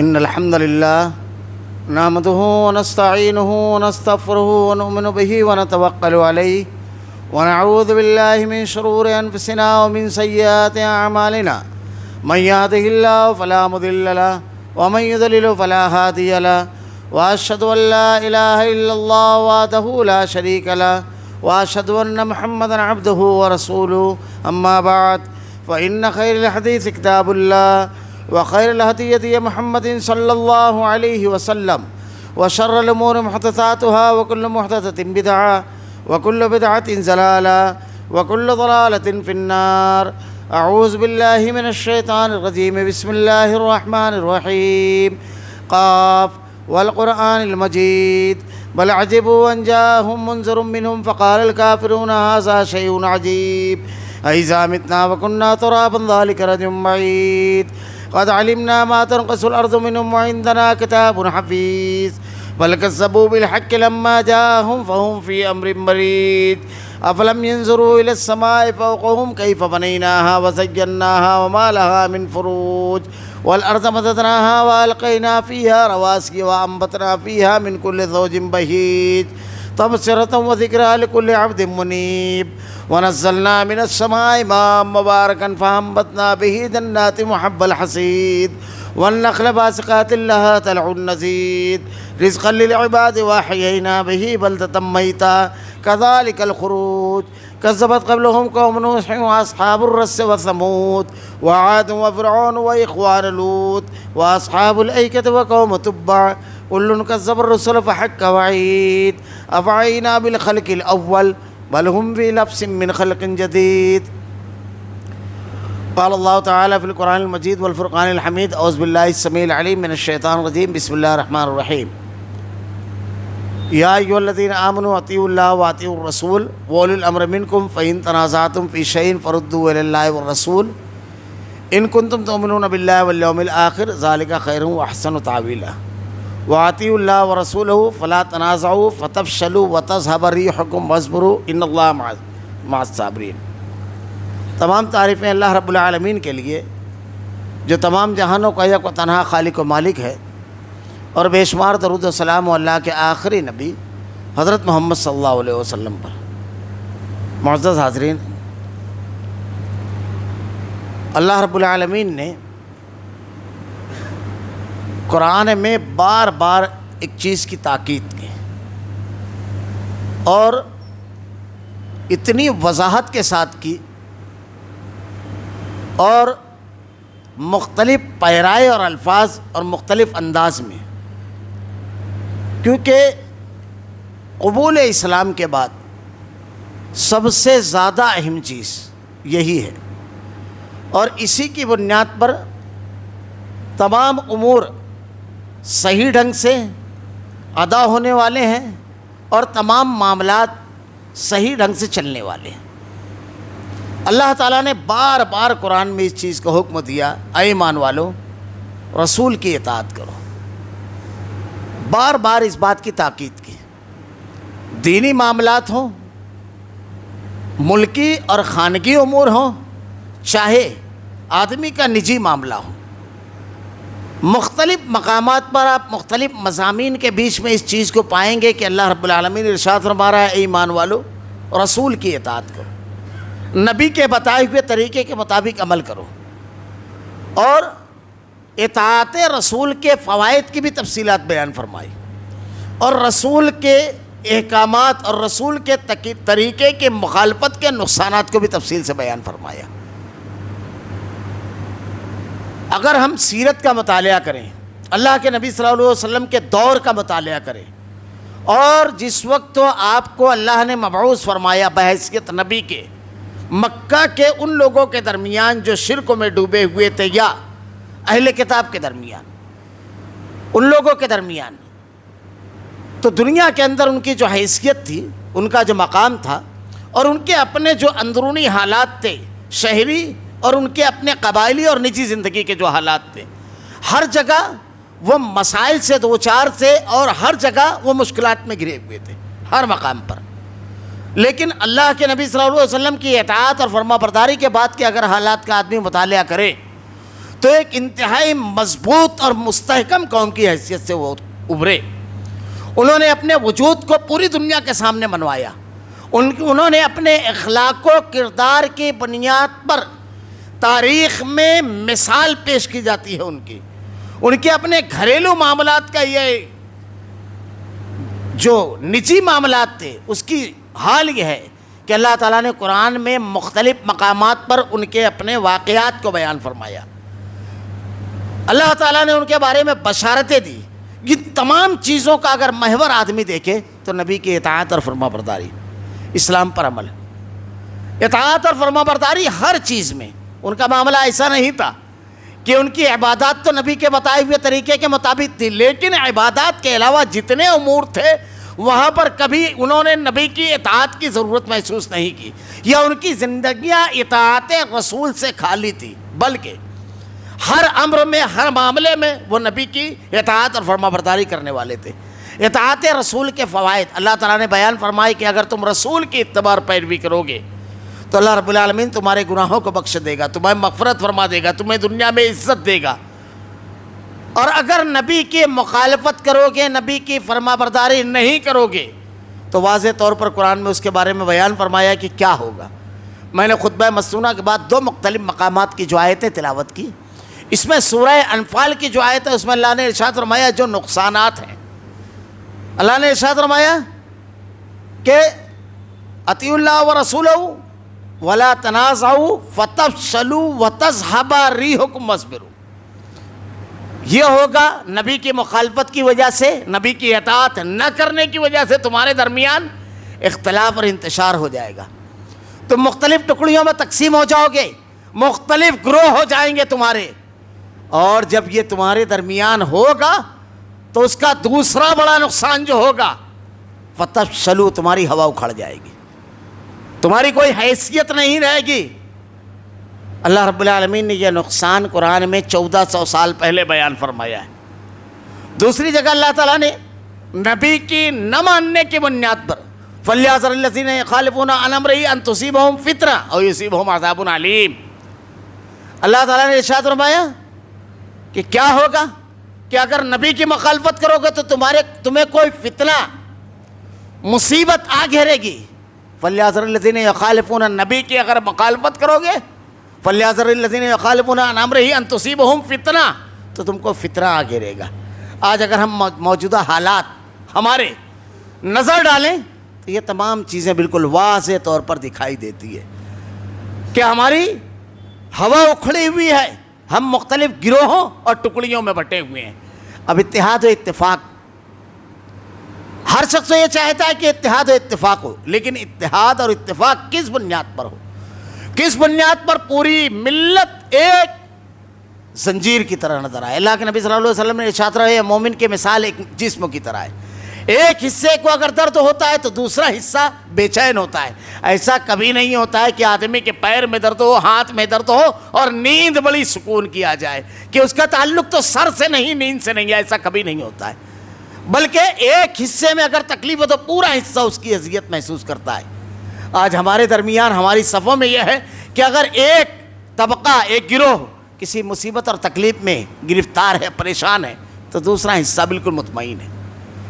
إن الحمد لله نحمده ونستعينه ونستغفره ونؤمن به ونتوكل عليه ونعوذ بالله من شرور أنفسنا ومن سيئات أعمالنا من يهده الله فلا مضل له ومن يضلل فلا هادي له وأشهد أن لا إله إلا الله وحده لا شريك له وأشهد أن محمدا عبده ورسوله أما بعد فإن خير الحديث كتاب الله وخير الهدي هدي محمد صلى الله عليه وسلم وشر الأمور محدثاتها وكل محدثة بدعة وكل بدعة ضلالة وكل ضلالة في النار. أعوذ بالله من الشيطان الرجيم. بسم الله الرحمن الرحيم. قاف والقرآن المجيد بل عجبوا أن جاءهم منذر منهم فقال الكافرون هذا شيء عجيب أإذا متنا وكنا ترابا ذلك رجع بعيد قد علمنا ما تنقص الأرض منهم وعندنا كتاب حفيظ بل كذبوا بالحق لما جاءهم فهم في أمر مريد أفلم ينظروا إلى السماء فوقهم كيف بنيناها وزيناها وما لها من فروج والأرض مددناها وألقينا فيها رواسي وأنبتنا فيها من كل زوج بهيج تبصرة وذكرى لكل عبد منيب ونزلنا من السماء ماء مباركا فأنبتنا به جنات محب الحصيد والنخل باسقات لها طلع نضيد رزقا للعباد وأحيينا به بلدة ميتا كذلك الخروج كذبت قبلهم قوم نوح وأصحاب الرس وثمود وعاد وفرعون وإخوان لوط وأصحاب الأيكة وقوم تبع كل كذب الرسل فحق وعيد أفعينا بالخلق الأول بل هم في لبس من خلق جديد. قال الله تعالى في القرآن المجيد والفرقان الحميد. أعوذ بالله السميع العليم من الشيطان الرجيم. بسم الله الرحمن الرحيم. يا أيها الذين آمنوا أطيعوا الله وأطيعوا الرسول وأولي الأمر منكم فإن تنازعتم في شيء فردوه إلى الله والرسول إن كنتم تؤمنون بالله واليوم الآخر ذلك خير وأحسن تأويلا وأطيعوا الله ورسوله فلا تنازعوا فتفشلوا وتذهب ريحكم واصبروا إن الله مع الصابرين. تمام تعریفیں اللہ رب العالمین کے لیے جو تمام جہانوں کا یک و تنہا خالق و مالک ہے، اور بے شمار درود و سلام اللہ کے آخری نبی حضرت محمد صلی اللہ علیہ وسلم پر. معزز حاضرین، اللہ رب العالمین نے قرآن میں بار بار ایک چیز کی تاکید کی اور اتنی وضاحت کے ساتھ کی اور مختلف پیرائے اور الفاظ اور مختلف انداز میں، کیونکہ قبول اسلام کے بعد سب سے زیادہ اہم چیز یہی ہے، اور اسی کی بنیاد پر تمام امور صحیح ڈھنگ سے ادا ہونے والے ہیں اور تمام معاملات صحیح ڈھنگ سے چلنے والے ہیں. اللہ تعالیٰ نے بار بار قرآن میں اس چیز کا حکم دیا، اے ایمان والو رسول کی اطاعت کرو. بار بار اس بات کی تاکید کی، دینی معاملات ہوں، ملکی اور خانگی امور ہوں، چاہے آدمی کا نجی معاملہ ہو، مختلف مقامات پر آپ مختلف مضامین کے بیچ میں اس چیز کو پائیں گے کہ اللہ رب العالمین ارشاد فرما رہا ہے اے ایمان والو رسول کی اطاعت کرو، نبی کے بتائے ہوئے طریقے کے مطابق عمل کرو. اور اطاعت رسول کے فوائد کی بھی تفصیلات بیان فرمائی اور رسول کے احکامات اور رسول کے طریقے کے مخالفت کے نقصانات کو بھی تفصیل سے بیان فرمایا. اگر ہم سیرت کا مطالعہ کریں، اللہ کے نبی صلی اللہ علیہ وسلم کے دور کا مطالعہ کریں، اور جس وقت تو آپ کو اللہ نے مبعوث فرمایا بحیثیت نبی کے، مکہ کے ان لوگوں کے درمیان جو شرک میں ڈوبے ہوئے تھے یا اہل کتاب کے درمیان، ان لوگوں کے درمیان، تو دنیا کے اندر ان کی جو حیثیت تھی، ان کا جو مقام تھا، اور ان کے اپنے جو اندرونی حالات تھے شہری اور ان کے اپنے قبائلی اور نجی زندگی کے جو حالات تھے، ہر جگہ وہ مسائل سے دوچار تھے اور ہر جگہ وہ مشکلات میں گھرے ہوئے تھے، ہر مقام پر. لیکن اللہ کے نبی صلی اللہ علیہ وسلم کی اطاعت اور فرما برداری کے بعد کے اگر حالات کا آدمی مطالعہ کرے تو ایک انتہائی مضبوط اور مستحکم قوم کی حیثیت سے وہ ابھرے. انہوں نے اپنے وجود کو پوری دنیا کے سامنے منوایا. انہوں نے اپنے اخلاق و کردار کی بنیاد پر تاریخ میں مثال پیش کی جاتی ہے. ان کے اپنے گھریلو معاملات کا یہ جو نجی معاملات تھے اس کی حال یہ ہے کہ اللہ تعالیٰ نے قرآن میں مختلف مقامات پر ان کے اپنے واقعات کو بیان فرمایا. اللہ تعالیٰ نے ان کے بارے میں بشارتیں دی. یہ تمام چیزوں کا اگر محور آدمی دیکھے تو نبی کی اطاعت اور فرما برداری، اسلام پر عمل. اطاعت اور فرما برداری ہر چیز میں. ان کا معاملہ ایسا نہیں تھا کہ ان کی عبادات تو نبی کے بتائے ہوئے طریقے کے مطابق تھی، لیکن عبادات کے علاوہ جتنے امور تھے وہاں پر کبھی انہوں نے نبی کی اطاعت کی ضرورت محسوس نہیں کی، یا ان کی زندگیاں اطاعت رسول سے خالی تھی، بلکہ ہر امر میں، ہر معاملے میں وہ نبی کی اطاعت اور فرما برداری کرنے والے تھے. اطاعت رسول کے فوائد اللہ تعالیٰ نے بیان فرمائے کہ اگر تم رسول کی اتباع اور پیروی کرو گے تو اللہ رب العالمین تمہارے گناہوں کو بخش دے گا، تمہیں مغفرت فرما دے گا، تمہیں دنیا میں عزت دے گا. اور اگر نبی کی مخالفت کرو گے، نبی کی فرما برداری نہیں کرو گے تو واضح طور پر قرآن میں اس کے بارے میں بیان فرمایا کہ کیا ہوگا. میں نے خطبہ مسنونہ کے بعد 2 مختلف مقامات کی جو آیتیں تلاوت کی. اس میں سورہ انفال کی جو آیت ہے اس میں اللہ نے ارشاد فرمایا جو نقصانات ہیں. اللہ نے ارشاد فرمایا کہ اطیعوا اللہ ورسولہ ولا تنازعوا فتفشلوا وتذهب ريحكم واصبروا. یہ ہوگا نبی کی مخالفت کی وجہ سے، نبی کی اطاعت نہ کرنے کی وجہ سے تمہارے درمیان اختلاف اور انتشار ہو جائے گا. تم مختلف ٹکڑیوں میں تقسیم ہو جاؤ گے، مختلف گروہ ہو جائیں گے تمہارے. اور جب یہ تمہارے درمیان ہوگا تو اس کا دوسرا بڑا نقصان جو ہوگا فتفشلوا، تمہاری ہوا اکھڑ جائے گی، تمہاری کوئی حیثیت نہیں رہے گی. اللہ رب العالمین نے یہ نقصان قرآن میں 1400 سال پہلے بیان فرمایا ہے. دوسری جگہ اللہ تعالیٰ نے نبی کی نہ ماننے کی بنیاد پر فَلْيَحْذَرِ الَّذِينَ يُخَالِفُونَ عَنْ أَمْرِهِ أَن تُصِيبَهُمْ فِتْنَةٌ أَوْ يُصِيبَهُمْ عَذَابٌ عَلِيمٌ. اللہ تعالیٰ نے ارشاد فرمایا کہ کیا ہوگا کہ اگر نبی کی مخالفت کرو گے تو تمہیں کوئی فتنہ، مصیبت آ گھیرے گی. فَلْيَحْذَرِ الَّذِينَ يُخَالِفُونَ، نبی کی اگر مخالفت کرو گے فَلْيَحْذَرِ الَّذِينَ يُخَالِفُونَ عَنْ أَمْرِهِ أَن تُصِيبَهُمْ فِتْنَةٌ، تو تم کو فتنہ آ گھیرے گا. آج اگر ہم موجودہ حالات ہمارے نظر ڈالیں تو یہ تمام چیزیں بالکل واضح طور پر دکھائی دیتی ہے کہ ہماری ہوا اکھڑی ہوئی ہے، ہم مختلف گروہوں اور ٹکڑیوں میں بٹے ہوئے ہیں. اب اتحاد و اتفاق، ہر شخص یہ چاہتا ہے کہ اتحاد و اتفاق ہو، لیکن اتحاد اور اتفاق کس بنیاد پر ہو؟ کس بنیاد پر پوری ملت ایک زنجیر کی طرح نظر آئے؟ اللہ کے نبی صلی اللہ علیہ وسلم نے ارشاد فرمایا مومن کی مثال ایک جسم کی طرح ہے. ایک حصے کو اگر درد ہوتا ہے تو دوسرا حصہ بے چین ہوتا ہے. ایسا کبھی نہیں ہوتا ہے کہ آدمی کے پیر میں درد ہو، ہاتھ میں درد ہو اور نیند بڑی سکون کی آ جائے کہ اس کا تعلق تو سر سے نہیں، نیند سے نہیں. ایسا کبھی نہیں ہوتا ہے، بلکہ ایک حصے میں اگر تکلیف ہو تو پورا حصہ اس کی اذیت محسوس کرتا ہے. آج ہمارے درمیان، ہماری صفوں میں یہ ہے کہ اگر ایک طبقہ، ایک گروہ کسی مصیبت اور تکلیف میں گرفتار ہے، پریشان ہے، تو دوسرا حصہ بالکل مطمئن ہے.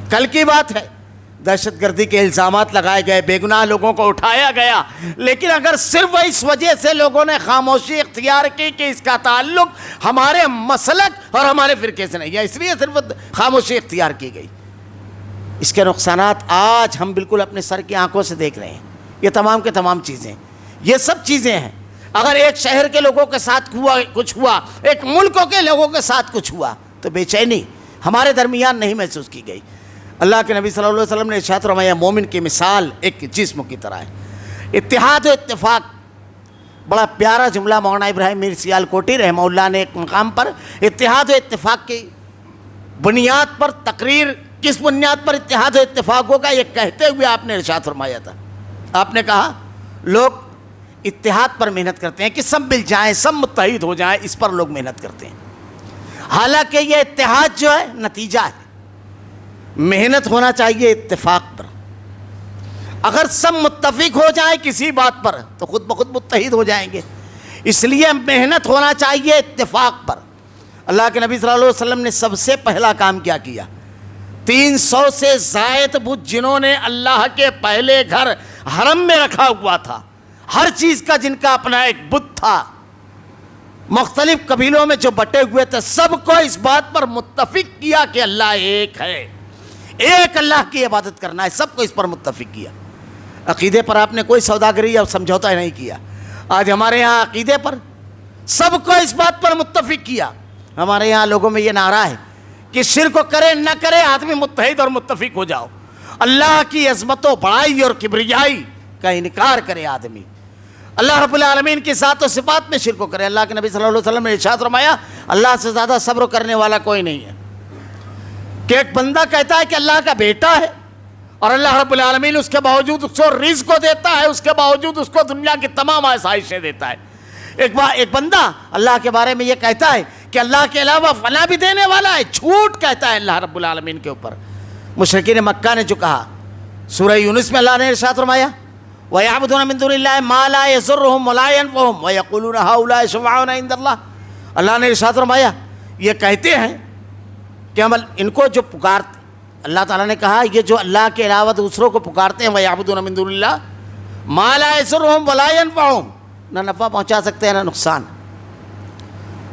کل کی بات ہے، دہشت گردی کے الزامات لگائے گئے، بے گناہ لوگوں کو اٹھایا گیا، لیکن اگر صرف اس وجہ سے لوگوں نے خاموشی اختیار کی کہ اس کا تعلق ہمارے مسلک اور ہمارے فرقے سے نہیں، یا اس لیے صرف خاموشی اختیار کی گئی، اس کے نقصانات آج ہم بالکل اپنے سر کی آنکھوں سے دیکھ رہے ہیں. یہ تمام کے تمام چیزیں، یہ سب چیزیں ہیں. اگر ایک شہر کے لوگوں کے ساتھ کچھ ہوا، ایک ملکوں کے لوگوں کے ساتھ کچھ ہوا تو بے چینی ہمارے درمیان نہیں محسوس کی گئی. اللہ کے نبی صلی اللہ علیہ وسلم نے ارشاد فرمایا مومن کی مثال ایک جسم کی طرح ہے. اتحاد و اتفاق، بڑا پیارا جملہ مولانا ابراہیم میر سیال کوٹی رحمہ اللہ نے ایک مقام پر اتحاد و اتفاق کی بنیاد پر تقریر، کس بنیاد پر اتحاد و اتفاق ہوگا یہ کہتے ہوئے آپ نے ارشاد فرمایا تھا. آپ نے کہا لوگ اتحاد پر محنت کرتے ہیں کہ سب مل جائیں، سب متحد ہو جائیں، اس پر لوگ محنت کرتے ہیں. حالانکہ یہ اتحاد جو ہے نتیجہ ہے، محنت ہونا چاہیے اتفاق پر. اگر سب متفق ہو جائیں کسی بات پر تو خود بخود متحد ہو جائیں گے. اس لیے محنت ہونا چاہیے اتفاق پر۔ اللہ کے نبی صلی اللہ علیہ وسلم نے سب سے پہلا کام کیا 300 سے زائد بت جنہوں نے اللہ کے پہلے گھر حرم میں رکھا ہوا تھا، ہر چیز کا جن کا اپنا ایک بت تھا، مختلف قبیلوں میں جو بٹے ہوئے تھے، سب کو اس بات پر متفق کیا کہ اللہ ایک ہے، ایک اللہ کی عبادت کرنا ہے، سب کو اس پر متفق کیا۔ عقیدے پر آپ نے کوئی سوداگری یا سمجھوتا نہیں کیا۔ آج ہمارے یہاں عقیدے پر سب کو اس بات پر متفق کیا۔ ہمارے یہاں لوگوں میں یہ نعرہ ہے کہ شرک کو کرے نہ کرے آدمی متحد اور متفق ہو جاؤ، اللہ کی عظمت و بڑائی اور کبریائی کا انکار کرے آدمی، اللہ رب العالمین کی ذات و صفات میں شرک کرے۔ اللہ کے نبی صلی اللہ علیہ وسلم نے ارشاد فرمایا اللہ سے زیادہ صبر کرنے والا کوئی نہیں ہے کہ ایک بندہ کہتا ہے کہ اللہ کا بیٹا ہے اور اللہ رب العالمین اس کے باوجود اس کو رزق کو دیتا ہے، اس کے باوجود اس کو دنیا کی تمام آسائشیں دیتا ہے۔ ایک بندہ اللہ کے بارے میں یہ کہتا ہے کہ اللہ کے علاوہ فلاں بھی دینے والا ہے، جھوٹ کہتا ہے اللہ رب العالمین کے اوپر۔ مشرکین مکہ نے جو کہا، سورہ یونس میں اللہ نے ارشاد فرمایا وَيَعْبُدُونَ مِن دُونِ اللَّهِ مَا لَا يَضُرُّهُمْ وَلَا يَنفَعُهُمْ وَيَقُولُونَ هَؤُلَاءِ شُفَعَاؤُنَا عِندَ اللَّهِ۔ اللہ نے ارشاد فرمایا یہ کہتے ہیں کہ ہم ان کو جو پکارتے، اللہ تعالیٰ نے کہا یہ جو اللہ کے علاوہ دوسروں کو پکارتے ہیں وَيَعْبُدُونَ مِن دُونِ اللَّهِ مَا لَا يَضُرُّهُمْ وَلَا يَنفَعُهُمْ، نہ نفع پہنچا سکتے ہیں نہ نقصان،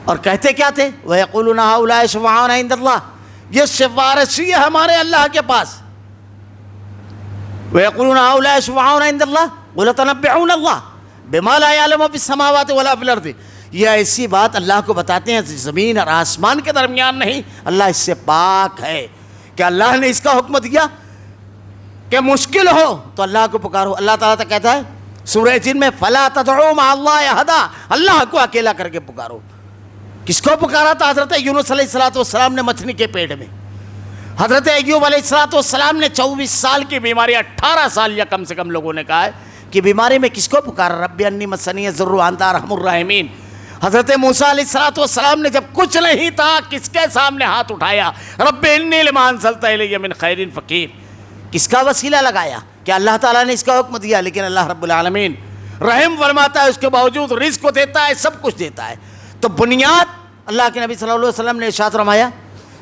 اور کہتے کیا تھے وَيَقُولُونَ هَؤُلَاءِ شُفَعَاؤُنَا عِندَ اللَّهِ، یہ سفارشی ہے ہمارے اللہ کے پاس۔ وَيَقُولُونَ هَؤُلَاءِ شُفَعَاؤُنَا عِندَ اللَّهِ قُلْ أَتُنَبِّئُونَ اللَّهَ بِمَا لَا يَعْلَمُ فِي السَّمَاوَاتِ وَلَا فِي الْأَرْضِ، یہ ایسی بات اللہ کو بتاتے ہیں زمین اور آسمان کے درمیان نہیں، اللہ اس سے پاک ہے کہ اللہ نے اس کا حکم دیا کہ مشکل ہو تو اللہ کو پکارو۔ اللہ تعالیٰ تو کہتا ہے سورہ جن میں فَلَا تَدْعُوا مَعَ اللَّهِ أَحَدًا، اللہ کو اکیلا کر کے پکارو۔ کس کو پکارا تھا؟ حضرت یونس علیہ السلام نے مچھلی کے پیٹ میں، حضرت ایوب علیہ السلام نے 24 سال کی بیماری، 18 سال یا کم سے کم لوگوں نے کہا ہے کہ بیماری میں کس کو پکارا؟ رب انی مسنی الضر وانت ارحم الراحمین۔ حضرت موسیٰ علیہ السلام نے جب کچھ نہیں تھا کس کے سامنے ہاتھ اٹھایا؟ رب انی لما انزلت الی من خیر فقیر، کس کا وسیلہ لگایا؟ کہ اللہ تعالیٰ نے اس کا حکم دیا، لیکن اللہ رب العالمین رحم فرماتا ہے، اس کے باوجود رزق کو دیتا ہے، سب کچھ دیتا ہے۔ تو بنیاد اللہ کے نبی صلی اللہ علیہ وسلم نے ارشاد فرمایا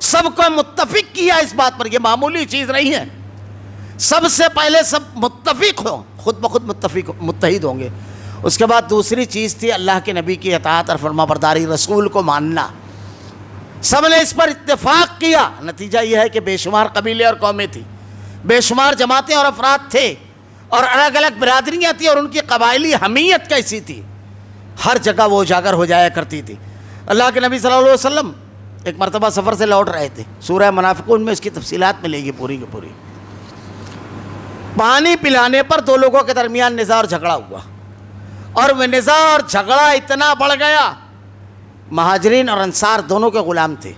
سب کو متفق کیا اس بات پر، یہ معمولی چیز نہیں ہے، سب سے پہلے سب متفق ہوں، خود بخود متحد ہوں گے۔ اس کے بعد دوسری چیز تھی اللہ کے نبی کی اطاعت اور فرما برداری، رسول کو ماننا۔ سب نے اس پر اتفاق کیا، نتیجہ یہ ہے کہ بے شمار قبیلے اور قومیں تھیں، بے شمار جماعتیں اور افراد تھے، اور الگ الگ برادریاں تھیں، اور ان کی قبائلی حمیت کیسی تھی، ہر جگہ وہ اجاگر ہو جایا کرتی تھی۔ اللہ کے نبی صلی اللہ علیہ وسلم ایک مرتبہ سفر سے لوٹ رہے تھے، سورہ منافقون میں اس کی تفصیلات ملے گی پوری کی پوری۔ پانی پلانے پر دو لوگوں کے درمیان نزاع اور جھگڑا ہوا، اور وہ نزاع اور جھگڑا اتنا بڑھ گیا، مہاجرین اور انصار دونوں کے غلام تھے،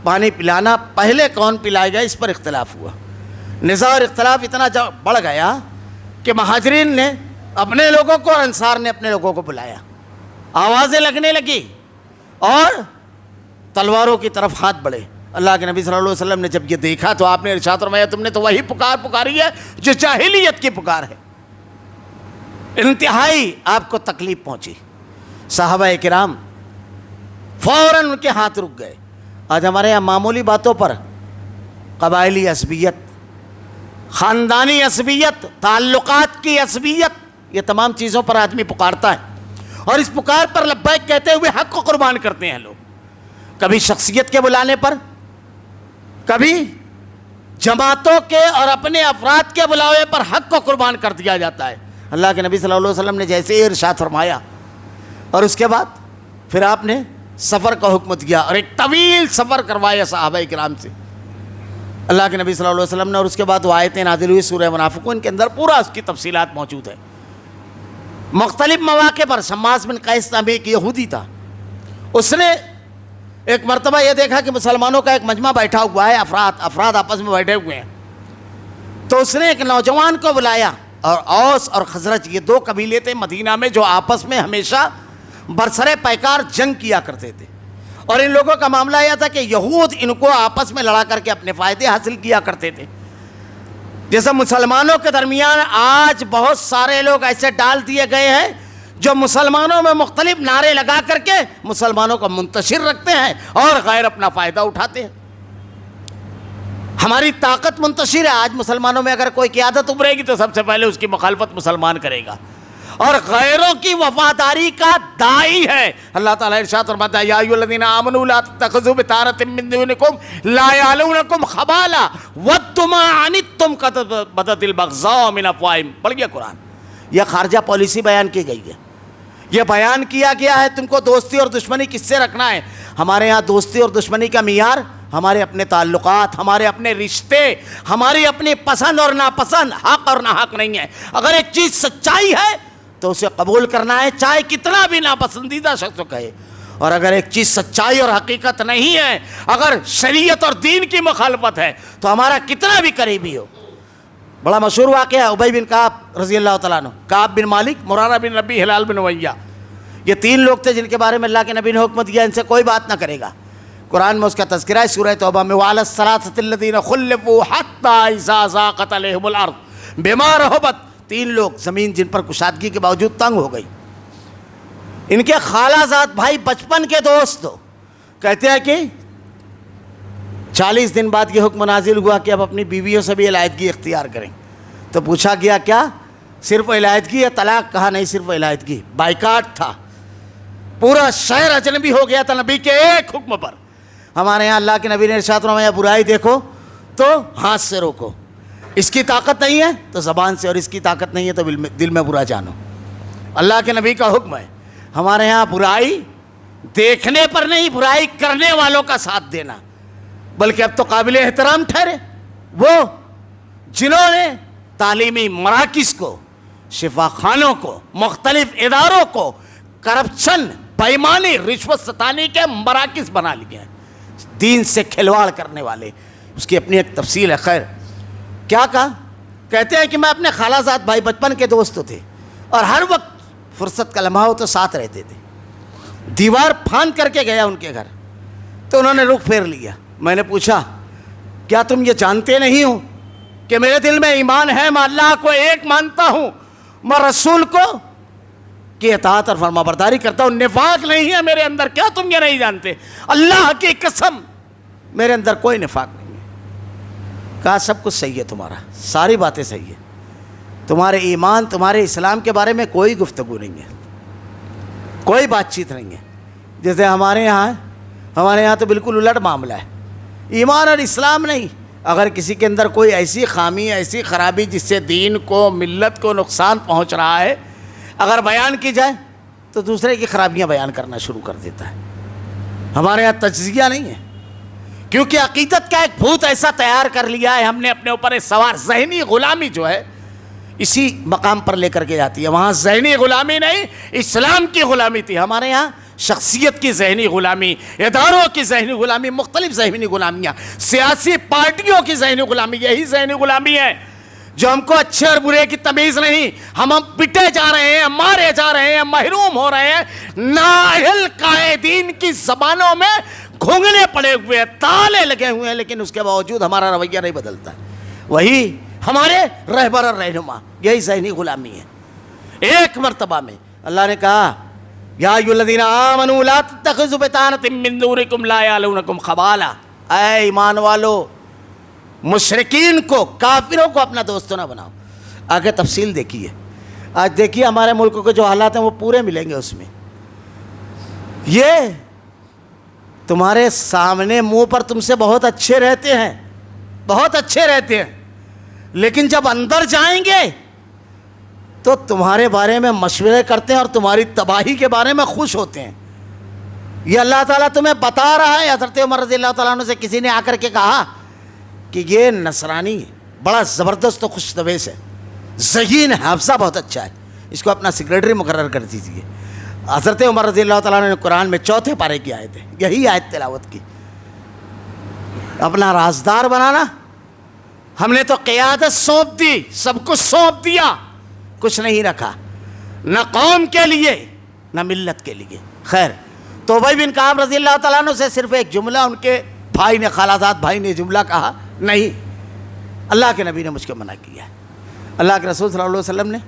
پانی پلانا پہلے کون پلائے گا اس پر اختلاف ہوا، نزاع اور اختلاف اتنا بڑھ گیا کہ مہاجرین نے اپنے لوگوں کو اور انصار نے اپنے لوگوں کو بلایا، آوازیں لگنے لگی اور تلواروں کی طرف ہاتھ بڑھے۔ اللہ کے نبی صلی اللہ علیہ وسلم نے جب یہ دیکھا تو آپ نے ارشاد فرمایا تم نے تو وہی پکاری ہے جو جاہلیت کی پکار ہے۔ انتہائی آپ کو تکلیف پہنچی، صحابہ کرام فوراً ان کے ہاتھ رک گئے۔ آج ہمارے یہاں معمولی باتوں پر قبائلی عصبیت، خاندانی عصبیت، تعلقات کی عصبیت، یہ تمام چیزوں پر آدمی پکارتا ہے، اور اس پکار پر لبیک کہتے ہوئے حق کو قربان کرتے ہیں لوگ، کبھی شخصیت کے بلانے پر، کبھی جماعتوں کے اور اپنے افراد کے بلاوے پر حق کو قربان کر دیا جاتا ہے۔ اللہ کے نبی صلی اللہ علیہ وسلم نے جیسے ارشاد فرمایا اور اس کے بعد پھر آپ نے سفر کا حکم دیا اور ایک طویل سفر کروایا صحابہ کرام سے اللہ کے نبی صلی اللہ علیہ وسلم نے، اور اس کے بعد وہ آیتیں نازل ہوئی سورہ منافقون کے اندر، پورا اس کی تفصیلات موجود ہے۔ مختلف مواقع پر شماس بن قیس نامی ایک یہودی تھا، اس نے ایک مرتبہ یہ دیکھا کہ مسلمانوں کا ایک مجمع بیٹھا ہوا ہے، افراد آپس میں بیٹھے ہوئے ہیں، تو اس نے ایک نوجوان کو بلایا، اور اوس اور خزرج یہ دو قبیلے تھے مدینہ میں جو آپس میں ہمیشہ برسرے پیکار جنگ کیا کرتے تھے، اور ان لوگوں کا معاملہ یہ تھا کہ یہود ان کو آپس میں لڑا کر کے اپنے فائدے حاصل کیا کرتے تھے۔ جیسے مسلمانوں کے درمیان آج بہت سارے لوگ ایسے ڈال دیے گئے ہیں جو مسلمانوں میں مختلف نعرے لگا کر کے مسلمانوں کو منتشر رکھتے ہیں اور غیر اپنا فائدہ اٹھاتے ہیں. ہماری طاقت منتشر ہے. آج مسلمانوں میں اگر کوئی قیادت ابھرے گی تو سب سے پہلے اس کی مخالفت مسلمان کرے گا اور غیروں کی وفاداری کا داعی ہے. اللہ تعالیٰ ارشاد فرماتا ہے یا ایھا الذین آمنوا لا تتخذوا بطانۃ من دونکم لا یعلونکم خبالا ودوا ما عنتم قد بدت البغضاء من افواہہم. پڑھ گیا قرآن. یہ خارجہ پالیسی بیان کی گئی ہے. یہ بیان کیا گیا ہے تم کو دوستی اور دشمنی کس سے رکھنا ہے. ہمارے ہاں دوستی اور دشمنی کا معیار ہمارے اپنے تعلقات، ہمارے اپنے رشتے، ہماری اپنی پسند اور ناپسند، حق اور ناحق نہیں ہے. اگر ایک چیز سچائی ہے تو اسے قبول کرنا ہے چاہے کتنا بھی ناپسندیدہ شخص کو کہے. اور اگر ایک چیز سچائی اور حقیقت نہیں ہے، اگر شریعت اور دین کی مخالفت ہے تو ہمارا کتنا بھی قریبی ہو. بڑا مشہور واقعہ ہے ابی بن کعب رضی اللہ تعالیٰ عنہ، کعب بن مالک، مرارہ بن ربیع، ہلال بن امیہ. یہ تین لوگ تھے جن کے بارے میں اللہ کے نبی نے حکم دیا ان سے کوئی بات نہ کرے گا. قرآن میں اس کا تذکرہ ہے سورہ توبہ میں وعلی الثلاثۃ الذین خلفوا حتی اذا ضاقت علیہم الارض بما رحبت. تین لوگ زمین جن پر کشادگی کے باوجود تنگ ہو گئی. ان کے خالہ زاد بھائی بچپن کے دوست ہو. کہتے ہیں کہ 40 دن بعد یہ حکم نازل ہوا کہ اب اپنی بیویوں سے بھی علیحدگی اختیار کریں. تو پوچھا گیا کیا صرف علیحدگی یا طلاق؟ کہا نہیں، صرف علیحدگی. بائیکاٹ تھا. پورا شہر اجنبی ہو گیا تھا نبی کے ایک حکم پر. ہمارے یہاں اللہ کے نبی نے ارشاد فرمایا برائی دیکھو تو ہاتھ سے روکو. اس کی طاقت نہیں ہے تو زبان سے، اور اس کی طاقت نہیں ہے تو دل میں برا جانو. اللہ کے نبی کا حکم ہے. ہمارے ہاں برائی دیکھنے پر نہیں، برائی کرنے والوں کا ساتھ دینا. بلکہ اب تو قابل احترام ٹھہرے وہ جنہوں نے تعلیمی مراکز کو، شفا خانوں کو، مختلف اداروں کو کرپشن، بےایمانی، رشوت ستانی کے مراکز بنا لیے ہیں. دین سے کھلواڑ کرنے والے. اس کی اپنی ایک تفصیل ہے. خیر، کیا کہا؟ کہتے ہیں کہ میں اپنے خالہ زاد بھائی بچپن کے دوست تھے اور ہر وقت فرصت کا لمحہ ہو تو ساتھ رہتے تھے. دیوار پھاند کر کے گیا ان کے گھر تو انہوں نے رخ پھیر لیا. میں نے پوچھا کیا تم یہ جانتے نہیں ہو کہ میرے دل میں ایمان ہے، میں اللہ کو ایک مانتا ہوں، میں رسول کو کی اطاعت اور فرما برداری کرتا ہوں، نفاق نہیں ہے میرے اندر. کیا تم یہ نہیں جانتے؟ اللہ کی قسم میرے اندر کوئی نفاق نہیں ہے. کہا سب کچھ صحیح ہے تمہارا، ساری باتیں صحیح ہے، تمہارے ایمان، تمہارے اسلام کے بارے میں کوئی گفتگو نہیں ہے، کوئی بات چیت نہیں ہے. جیسے ہمارے یہاں تو بالکل الٹ معاملہ ہے. ایمان اور اسلام نہیں. اگر کسی کے اندر کوئی ایسی خامی، ایسی خرابی جس سے دین کو، ملت کو نقصان پہنچ رہا ہے، اگر بیان کی جائے تو دوسرے کی خرابیاں بیان کرنا شروع کر دیتا ہے. ہمارے یہاں تجزیہ نہیں ہے کیونکہ عقیدت کا ایک بھوت ایسا تیار کر لیا ہے ہم نے اپنے اوپر. سوار ذہنی غلامی جو ہے اسی مقام پر لے کر کے جاتی ہے. وہاں ذہنی غلامی نہیں، اسلام کی غلامی تھی. ہمارے یہاں شخصیت کی ذہنی غلامی، اداروں کی ذہنی غلامی، مختلف ذہنی غلامیاں، سیاسی پارٹیوں کی ذہنی غلامی، یہی ذہنی غلامی ہے جو ہم کو اچھے اور برے کی تمیز نہیں. ہم پٹے جا رہے ہیں، مارے جا رہے ہیں، محروم ہو رہے ہیں. نااہل قائدین کی زبانوں میں گھونگنے پڑے ہوئے ہیں، تالے لگے ہوئے ہیں، لیکن اس کے باوجود ہمارا رویہ نہیں بدلتا. وہی ہمارے رہبر اور رہنما. یہی ذہنی غلامی ہے. ایک مرتبہ میں اللہ نے کہا یا ایھا الذین آمنوا لا تتخذوا بطانۃ من دونکم لا یعلونکم خبالا. اے ایمان والو، مشرکین کو، کافروں کو اپنا دوستوں نہ بناؤ. آگے تفصیل دیکھیے. آج دیکھیے ہمارے ملک کے جو حالات ہیں وہ پورے ملیں گے اس میں. یہ تمہارے سامنے منہ پر تم سے بہت اچھے رہتے ہیں، بہت اچھے رہتے ہیں، لیکن جب اندر جائیں گے تو تمہارے بارے میں مشورے کرتے ہیں اور تمہاری تباہی کے بارے میں خوش ہوتے ہیں. یہ اللہ تعالیٰ تمہیں بتا رہا ہے. حضرت عمر رضی اللہ تعالیٰ عنہ سے کسی نے آ کر کے کہا کہ یہ نصرانی بڑا زبردست و خوش طبیعت ہے، ذہین ہے، حافظہ بہت اچھا ہے، اس کو اپنا سیکریٹری مقرر کر دیجیے. حضرت عمر رضی اللہ تعالیٰ عنہ نے قرآن میں 4 پارے کی آیت ہے، یہی آیت تلاوت کی. اپنا رازدار بنانا. ہم نے تو قیادت سونپ دی، سب کچھ سونپ دیا، کچھ نہیں رکھا، نہ قوم کے لیے نہ ملت کے لیے. خیر، تو ابی بن کعب رضی اللہ تعالیٰ عنہ سے صرف ایک جملہ ان کے بھائی نے، خالہ زاد بھائی نے جملہ کہا، نہیں، اللہ کے نبی نے مجھ کو منع کیا ہے، اللہ کے رسول صلی اللہ علیہ وسلم نے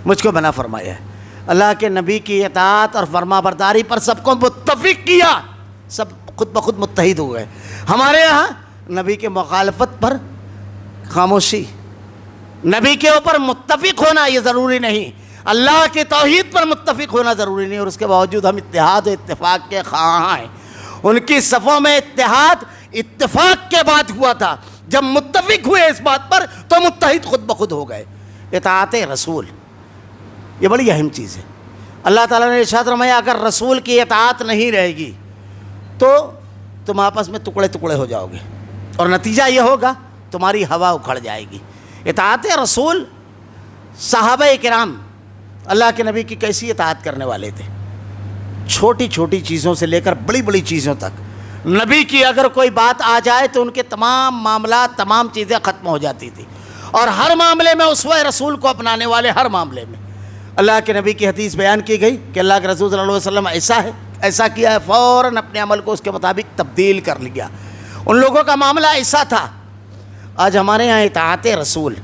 مجھ کو منع فرمایا ہے. اللہ کے نبی کی اطاعت اور فرما برداری پر سب کو متفق کیا، سب خود بخود متحد ہو گئے۔ ہمارے یہاں نبی کے مخالفت پر خاموشی، نبی کے اوپر متفق ہونا یہ ضروری نہیں، اللہ کی توحید پر متفق ہونا ضروری نہیں، اور اس کے باوجود ہم اتحاد و اتفاق کے خواہاں ہیں۔ ان کی صفوں میں اتحاد اتفاق کے بعد ہوا تھا، جب متفق ہوئے اس بات پر تو متحد خود بخود ہو گئے۔ اطاعت رسول یہ بڑی اہم چیز ہے۔ اللہ تعالیٰ نے ارشاد فرمایا اگر رسول کی اطاعت نہیں رہے گی تو تم آپس میں ٹکڑے ٹکڑے ہو جاؤ گے، اور نتیجہ یہ ہوگا تمہاری ہوا اکھڑ جائے گی۔ اطاعت رسول، صحابہ کرام اللہ کے نبی کی کیسی اطاعت کرنے والے تھے، چھوٹی چھوٹی چیزوں سے لے کر بڑی بڑی چیزوں تک۔ نبی کی اگر کوئی بات آ جائے تو ان کے تمام معاملات، تمام چیزیں ختم ہو جاتی تھی، اور ہر معاملے میں اسوہ رسول کو اپنانے والے، ہر معاملے میں۔ اللہ کے نبی کی حدیث بیان کی گئی کہ اللہ کے رسول صلی اللہ علیہ وسلم ایسا ہے، ایسا کیا ہے، فوراً اپنے عمل کو اس کے مطابق تبدیل کر لیا۔ ان لوگوں کا معاملہ ایسا تھا۔ آج ہمارے یہاں اطاعت رسول،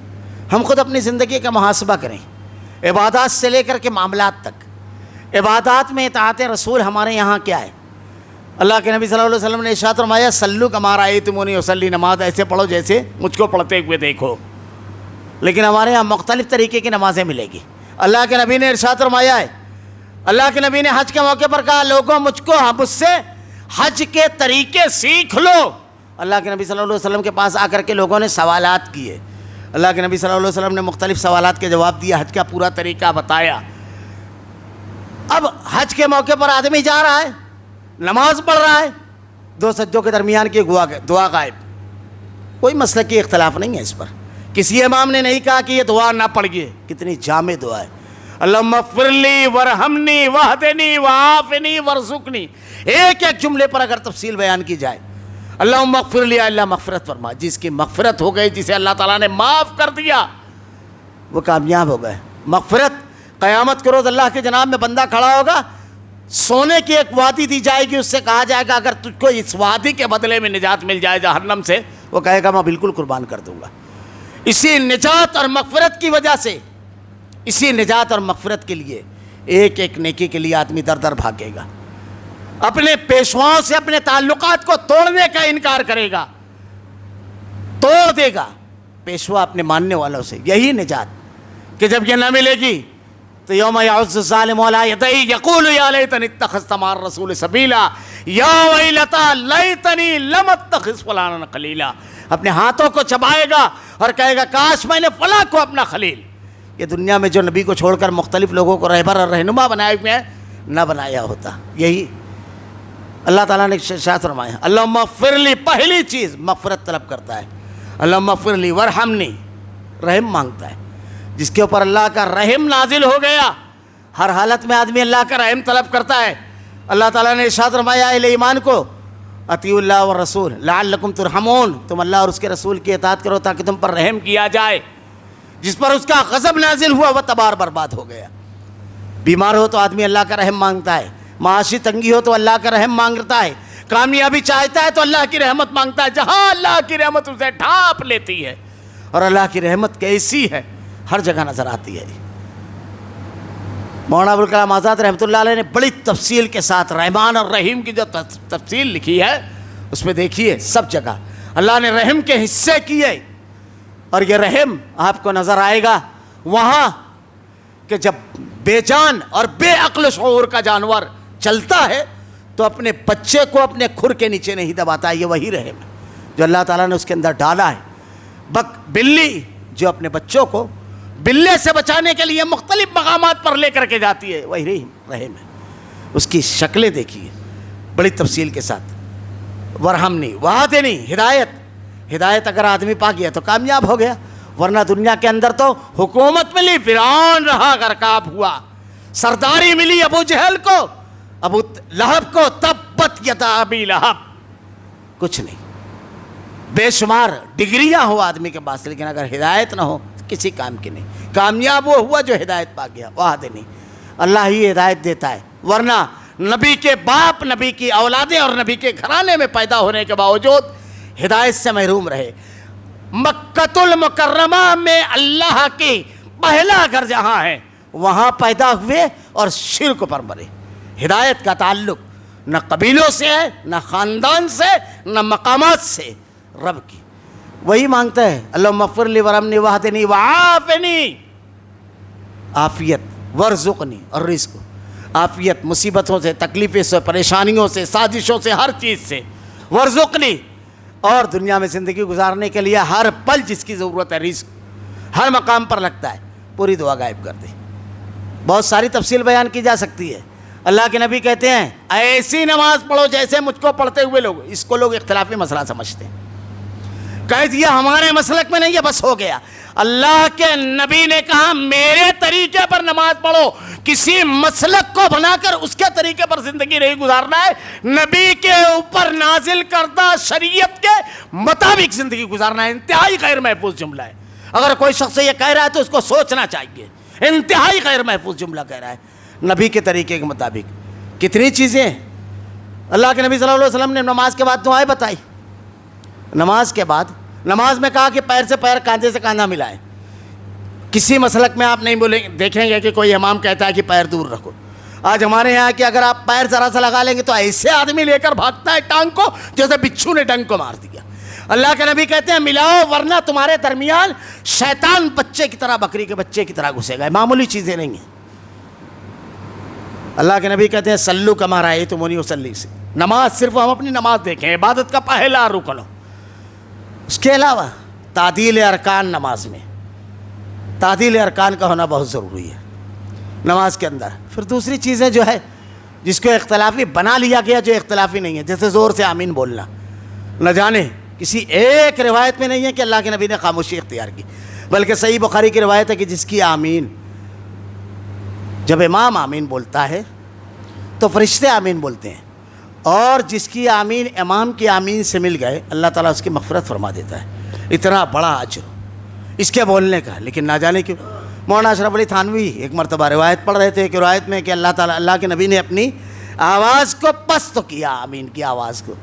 ہم خود اپنی زندگی کا محاسبہ کریں، عبادات سے لے کر کے معاملات تک۔ عبادات میں اطاعت رسول ہمارے یہاں کیا ہے؟ اللہ کے نبی صلی اللہ علیہ وسلم نے ارشاد فرمایا سلو کما رأیتمونی اصلی، نماز ایسے پڑھو جیسے مجھ کو پڑھتے ہوئے دیکھو۔ لیکن ہمارے یہاں مختلف طریقے کی نمازیں ملے گی۔ اللہ کے نبی نے ارشاد فرمایا ہے، اللہ کے نبی نے حج کے موقع پر کہا لوگوں مجھ سے حج کے طریقے سیکھ لو۔ اللہ کے نبی صلی اللہ علیہ وسلم کے پاس آ کر کے لوگوں نے سوالات کیے، اللہ کے نبی صلی اللہ علیہ وسلم نے مختلف سوالات کے جواب دیا، حج کا پورا طریقہ بتایا۔ اب حج کے موقع پر آدمی جا رہا ہے، نماز پڑھ رہا ہے، دو سجدوں کے درمیان کی دعا غائب، کوئی مسلکی اختلاف نہیں ہے اس پر۔ کسی امام نے نہیں کہا کہ یہ دعا نہ پڑھیے، کتنی جامع دعا ہے، اللہم اغفر لی ورحمنی واہدنی وعافنی ورزقنی۔ ایک ایک جملے پر اگر تفصیل بیان کی جائے، اللہم اغفر لی، اللہ مغفرت فرما، جس کی مغفرت ہو گئی، جسے اللہ تعالیٰ نے معاف کر دیا، وہ کامیاب ہو گئے۔ مغفرت، قیامت کے روز اللہ کے جناب میں بندہ کھڑا ہوگا، سونے کی ایک وادی دی جائے گی، اس سے کہا جائے گا اگر تجھ کو اس وادی کے بدلے میں نجات مل جائے جہنم سے، وہ کہے گا میں بالکل قربان کر دوں گا۔ اسی نجات اور مغفرت کی وجہ سے، اسی نجات اور مغفرت کے لیے ایک ایک نیکی کے لیے آدمی در در بھاگے گا، اپنے پیشواؤں سے اپنے تعلقات کو توڑنے کا انکار کرے گا، توڑ دے گا پیشوا اپنے ماننے والوں سے۔ یہی نجات کہ جب یہ نہ ملے گی تو یوم یعض الظالم علی یدیہ یقول یا لیتنی اتخذت مع الرسول سبیلا یا ویلتی لیتنی لم اتخذ فلانا خلیلا، اپنے ہاتھوں کو چبائے گا اور کہے گا کاش میں نے فلاں کو اپنا خلیل، یہ دنیا میں جو نبی کو چھوڑ کر مختلف لوگوں کو رہبر اور رہنما بنائے ہوئے ہیں، نہ بنایا ہوتا۔ یہی اللہ تعالیٰ نے ارشاد فرمایا اللہم اغفر لی، پہلی چیز مغفرت طلب کرتا ہے، اللہم اغفر لی ورحمنی، رحم مانگتا ہے۔ جس کے اوپر اللہ کا رحم نازل ہو گیا، ہر حالت میں آدمی اللہ کا رحم طلب کرتا ہے۔ اللہ تعالیٰ نے ارشاد فرمایا اہل ایمان کو اطیعوا اللہ والرسول لعلکم ترحمون، تم اللہ اور اس کے رسول کی اطاعت کرو تاکہ تم پر رحم کیا جائے۔ جس پر اس کا غضب نازل ہوا وہ تباہ برباد ہو گیا۔ بیمار ہو تو آدمی اللہ کا رحم مانگتا ہے، معاشی تنگی ہو تو اللہ کا رحم مانگتا ہے، کامیابی چاہتا ہے تو اللہ کی رحمت مانگتا ہے، جہاں اللہ کی رحمت اسے ڈھانپ لیتی ہے، اور اللہ کی رحمت کیسی ہے ہر جگہ نظر آتی ہے۔ مولانا ابوالکلام آزاد رحمۃ اللہ علیہ نے بڑی تفصیل کے ساتھ رحمان اور رحیم کی جو تفصیل لکھی ہے، اس میں دیکھیے سب جگہ اللہ نے رحم کے حصے کیے، اور یہ رحم آپ کو نظر آئے گا وہاں کہ جب بے جان اور بے عقل شعور کا جانور چلتا ہے تو اپنے بچے کو اپنے کھر کے نیچے نہیں دباتا، یہ وہی رحم ہے جو اللہ تعالیٰ نے اس کے اندر ڈالا ہے۔ بلی جو اپنے بچوں کو بلے سے بچانے کے لیے مختلف مقامات پر لے کر کے جاتی ہے، وہی رحم ہے۔ اس کی شکلیں دیکھیے بڑی تفصیل کے ساتھ۔ ورحمنی وعدنی، ہدایت اگر آدمی پا گیا تو کامیاب ہو گیا، ورنہ دنیا کے اندر تو حکومت ملی فرعون رہا غرقاب ہوا، سرداری ملی ابو جہل کو، ابو لہب کو، تبت یدا ابی لہب، کچھ نہیں۔ بے شمار ڈگریاں ہو آدمی کے پاس، لیکن اگر ہدایت نہ ہو کسی کام کی نہیں۔ کامیاب وہ ہوا جو ہدایت پا گیا، وعدنی، اللہ ہی ہدایت دیتا ہے، ورنہ نبی کے باپ، نبی کی اولادیں اور نبی کے گھرانے میں پیدا ہونے کے باوجود ہدایت سے محروم رہے۔ مکۃ المکرمہ میں اللہ کی پہلا گھر جہاں ہے وہاں پیدا ہوئے اور شرک پر مرے۔ ہدایت کا تعلق نہ قبیلوں سے ہے، نہ خاندان سے، نہ مقامات سے، رب کی۔ وہی مانگتا ہے اللہم اغفر لی ورحمنی واہدنی وعافنی، عافیت، ورزقنی، اور رزق، عافیت مصیبتوں سے، تکلیفوں سے، پریشانیوں سے، سازشوں سے، ہر چیز سے، ورزقنی، اور دنیا میں زندگی گزارنے کے لیے ہر پل جس کی ضرورت ہے، رزق ہر مقام پر لگتا ہے، پوری دعا غائب کر دے۔ بہت ساری تفصیل بیان کی جا سکتی ہے۔ اللہ کے نبی کہتے ہیں ایسی نماز پڑھو جیسے مجھ کو پڑھتے ہوئے لوگ، اس کو لوگ اختلافی مسئلہ سمجھتے ہیں، کہہ دیا ہمارے مسلک میں نہیں ہے، بس ہو گیا۔ اللہ کے نبی نے کہا میرے طریقے پر نماز پڑھو، کسی مسلک کو بنا کر اس کے طریقے پر زندگی نہیں گزارنا ہے، نبی کے اوپر نازل کردہ شریعت کے مطابق زندگی گزارنا ہے۔ انتہائی غیر محفوظ جملہ ہے، اگر کوئی شخص یہ کہہ رہا ہے تو اس کو سوچنا چاہیے، انتہائی غیر محفوظ جملہ کہہ رہا ہے، نبی کے طریقے کے مطابق۔ کتنی چیزیں اللہ کے نبی صلی اللہ علیہ وسلم نے نماز کے بعد دعائیں بتائی۔ نماز کے بعد، نماز میں کہا کہ پیر سے پیر، کاندھے سے کاندھا ملائیں۔ کسی مسلک میں آپ نہیں دیکھیں گے کہ کوئی امام کہتا ہے کہ پیر دور رکھو۔ آج ہمارے یہاں کہ اگر آپ پیر ذرا سا لگا لیں گے تو ایسے آدمی لے کر بھاگتا ہے ٹانگ کو جیسے بچھو نے ڈنگ کو مار دیا۔ اللہ کے نبی کہتے ہیں ملاؤ ورنہ تمہارے درمیان شیطان بچے کی طرح، بکری کے بچے کی طرح گھسے گا۔ معمولی چیزیں نہیں ہیں۔ اللہ کے نبی کہتے ہیں سلو کما رأیتمونی اصلی، سے نماز صرف ہم اپنی نماز دیکھیں، عبادت کا پہلا رکن۔ اس کے علاوہ تعدیل ارکان، نماز میں تعدیل ارکان کا ہونا بہت ضروری ہے نماز کے اندر۔ پھر دوسری چیزیں جو ہے جس کو اختلافی بنا لیا گیا، جو اختلافی نہیں ہے، جیسے زور سے آمین بولنا، نہ جانے کسی ایک روایت میں نہیں ہے کہ اللہ کے نبی نے خاموشی اختیار کی، بلکہ صحیح بخاری کی روایت ہے کہ جس کی آمین، جب امام آمین بولتا ہے تو فرشتے آمین بولتے ہیں، اور جس کی آمین امام کی آمین سے مل گئے اللہ تعالیٰ اس کی مغفرت فرما دیتا ہے۔ اتنا بڑا اجر اس کے بولنے کا، لیکن نہ جانے کیوں۔ مولانا اشرف علی تھانوی ایک مرتبہ روایت پڑھ رہے تھے کہ روایت میں کہ اللہ کے نبی نے اپنی آواز کو پست کیا، آمین کی آواز کو،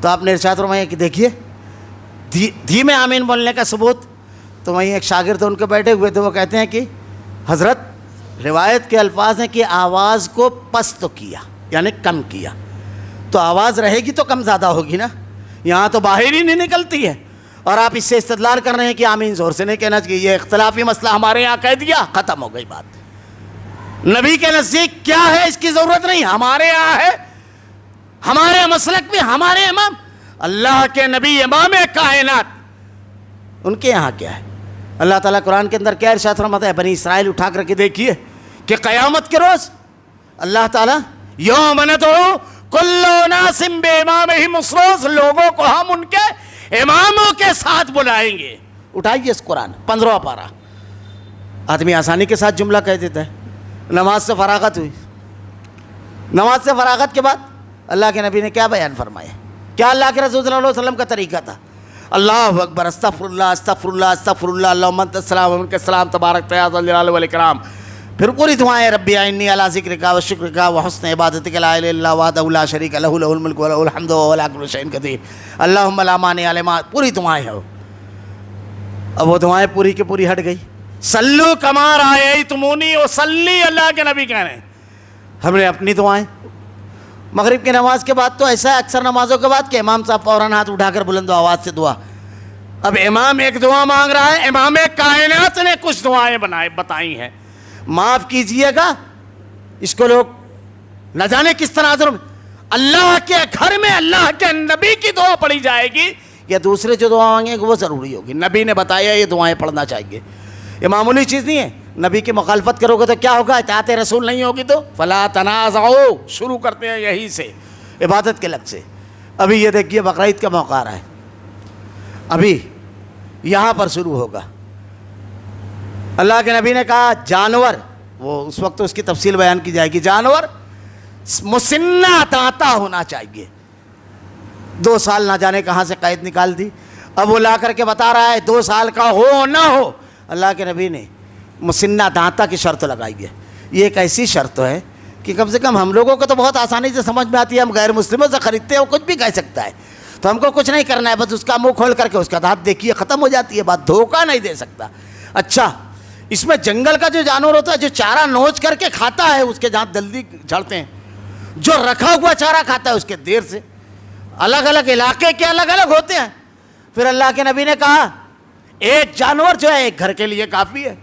تو آپ نے ارشاد فرمایا کہ دیکھیے دھیمے آمین بولنے کا ثبوت۔ تو وہیں ایک شاگرد ان کے بیٹھے ہوئے تھے، وہ کہتے ہیں کہ حضرت روایت کے الفاظ ہیں کہ آواز کو پست کیا، یعنی کم کیا، تو آواز رہے گی تو کم زیادہ ہوگی نا، یہاں تو باہر ہی نہیں نکلتی ہے، اور آپ اس سے استدلال کر رہے ہیں کہ آمین زور سے نہیں کہنا چاہیے، یہ اختلافی مسئلہ ہمارے یہاں کہہ دیا، ختم ہو گئی بات۔ نبی کے نزدیک کیا ہے اس کی ضرورت نہیں، ہمارے یہاں ہے، ہمارے مسلک میں ہمارے امام اللہ کے نبی امام کائنات، ان کے یہاں کیا ہے۔ اللہ تعالیٰ قرآن کے اندر کیا ارشاد فرماتا ہے، بنی اسرائیل اٹھا کر کے دیکھیے کہ قیامت کے روز اللہ تعالیٰ یوم ندعو کل اناس بامامہم، اس روز لوگوں کو ہم ان کے اماموں کے ساتھ بلائیں گے۔ اٹھائیے اس قرآن 15واں پارہ۔ آدمی آسانی کے ساتھ جملہ کہہ دیتا ہے۔ نماز سے فراغت ہوئی، نماز سے فراغت کے بعد اللہ کے نبی نے کیا بیان فرمایا، کیا اللہ کے رسول صلی اللہ علیہ وسلم کا طریقہ تھا؟ اللہ اکبر، استغفر اللہ استغفر اللہ استغفر اللہ، اللہم انت السلام و منک السلام، تبارک یا ذا الجلال والاکرام۔ پھر پوری دعائیں ربی اعنی علی ذکرک و شکرک و حسن عبادتک، لا الہ الا اللہ وحدہ لا شریک لہ، لہ الملک و لہ الحمد وہو علی کل شیء قدیر، اللہم لا مانع لما، پوری دعائیں ہیں۔ اب وہ دعائیں پوری کی پوری ہٹ گئی۔ صلو کما رأیتمونی اصلی، اللہ کے نبی کہہ رہے ہیں۔ ہم نے اپنی دعائیں مغرب کی نماز کے بعد تو ایسا ہے اکثر نمازوں کے بعد کہ امام صاحب فوراً ہاتھ اٹھا کر بلند آواز سے دعا۔ اب امام ایک دعا مانگ رہا ہے، امام کائنات نے کچھ دعائیں بتائی ہیں، معاف کیجئے گا، اس کو لوگ نہ جانے کس طرح اللہ کے گھر میں اللہ کے نبی کی دعا پڑھی جائے گی یا دوسرے جو دعا مانگیں گے وہ ضروری ہوگی۔ نبی نے بتایا یہ دعائیں پڑھنا چاہیے، یہ معمولی چیز نہیں ہے۔ نبی کی مخالفت کرو گے تو کیا ہوگا، اطاعت رسول نہیں ہوگی تو فلا تنازعوا، شروع کرتے ہیں یہی سے، عبادت کے لفظ سے۔ ابھی یہ دیکھیے بقرعید کا موقع آ رہا ہے، ابھی یہاں پر شروع ہوگا۔ اللہ کے نبی نے کہا جانور، وہ اس وقت اس کی تفصیل بیان کی جائے گی، جانور مسنہ دانتا ہونا چاہیے۔ 2 سال نہ جانے کہاں سے قید نکال دی، اب وہ لا کر کے بتا رہا ہے 2 سال کا ہو نہ ہو، اللہ کے نبی نے مسنہ دانتا کی شرط لگائی ہے۔ یہ ایک ایسی شرط ہے کہ کم سے کم ہم لوگوں کو تو بہت آسانی سے سمجھ میں آتی ہے، ہم غیر مسلموں سے خریدتے ہیں، وہ کچھ بھی کہہ سکتا ہے، تو ہم کو کچھ نہیں کرنا ہے، بس اس کا منہ کھول کر کے اس کا دانت دیکھیے، ختم ہو جاتی ہے بات، دھوکہ نہیں دے سکتا۔ اچھا اس میں جنگل کا جو جانور ہوتا ہے جو چارہ نوچ کر کے کھاتا ہے اس کے جہاں جلدی جھڑتے ہیں، جو رکھا ہوا چارہ کھاتا ہے اس کے دیر سے، الگ الگ علاقے کے الگ الگ ہوتے ہیں۔ پھر اللہ کے نبی نے کہا ایک جانور جو ہے ایک گھر کے لیے کافی ہے۔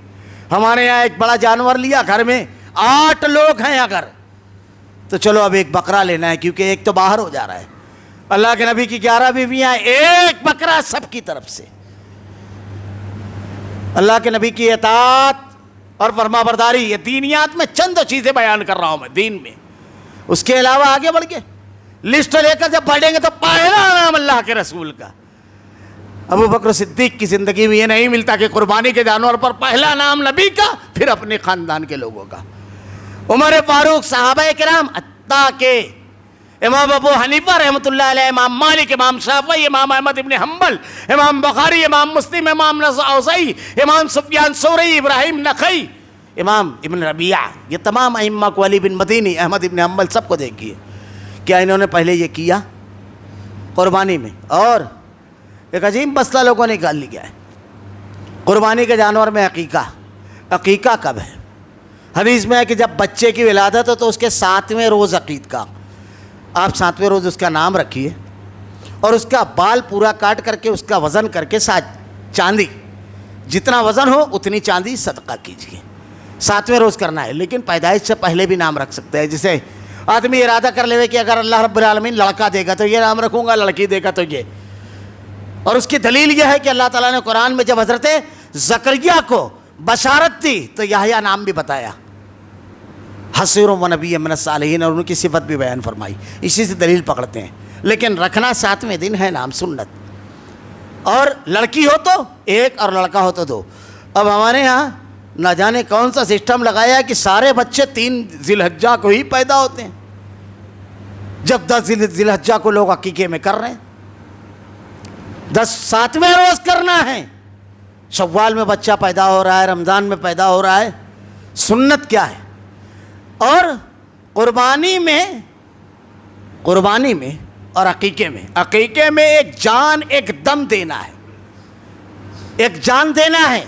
ہمارے یہاں ایک بڑا جانور لیا، گھر میں 8 لوگ ہیں اگر، تو چلو اب ایک بکرا لینا ہے کیونکہ ایک تو باہر ہو جا رہا ہے۔ اللہ کے نبی کی 11 بیویاں، ایک بکرا سب کی طرف سے۔ اللہ کے نبی کی اطاعت اور فرما برداری، یہ دینیات میں چند چیزیں بیان کر رہا ہوں میں دین میں، اس کے علاوہ آگے بڑھ کے لسٹ لے کر جب پڑھیں گے تو پہلا نام اللہ کے رسول کا۔ ابو بکر صدیق کی زندگی میں یہ نہیں ملتا کہ قربانی کے جانور پر پہلا نام نبی کا، پھر اپنے خاندان کے لوگوں کا۔ عمر فاروق، صحابہ کرام، حتیٰ کہ امام ابو حنیفہ رحمۃ اللہ علیہ، امام مالک، امام شافعی، امام احمد ابن حنبل، امام بخاری، امام مسلم، امام اوزاعی، امام سفیان ثوری، ابراہیم نخعی، امام ابن ربیعہ، یہ تمام ائمہ کو، علی بن مدینی، احمد ابن حنبل، سب کو دیکھیے کیا انہوں نے پہلے یہ کیا قربانی میں۔ اور ایک عجیب مسئلہ لوگوں نے نکال لیا ہے قربانی کے جانور میں، عقیقہ۔ عقیقہ کب ہے؟ حدیث میں ہے کہ جب بچے کی ولادت ہو تو اس کے 7ویں روز عقیقہ، آپ 7ویں روز اس کا نام رکھیے اور اس کا بال پورا کاٹ کر کے اس کا وزن کر کے چاندی، جتنا وزن ہو اتنی چاندی صدقہ کیجیے۔ 7ویں روز کرنا ہے، لیکن پیدائش سے پہلے بھی نام رکھ سکتے ہیں۔ جسے آدمی ارادہ کر لے کہ اگر اللہ رب العالمین لڑکا دے گا تو یہ نام رکھوں گا، لڑکی دے گا تو یہ۔ اور اس کی دلیل یہ ہے کہ اللہ تعالیٰ نے قرآن میں جب حضرت زکریا کو بشارت دی تو یحییٰ نام بھی بتایا، حصیر و نبی من الصالحین، اور ان کی صفت بھی بیان فرمائی۔ اسی سے دلیل پکڑتے ہیں، لیکن رکھنا 7ویں دن ہے نام، سنت۔ اور لڑکی ہو تو 1 اور لڑکا ہو تو 2۔ اب ہمارے ہاں نہ جانے کون سا سسٹم لگایا ہے کہ سارے بچے 3 ذی الحجہ کو ہی پیدا ہوتے ہیں، جب 10 ذی الحجہ کو لوگ عقیقے میں کر رہے ہیں۔ 7ویں روز کرنا ہے، شوال میں بچہ پیدا ہو رہا ہے، رمضان میں پیدا ہو رہا ہے، سنت کیا ہے؟ اور قربانی میں اور عقیقے میں ایک جان، ایک دم دینا ہے، ایک جان دینا ہے،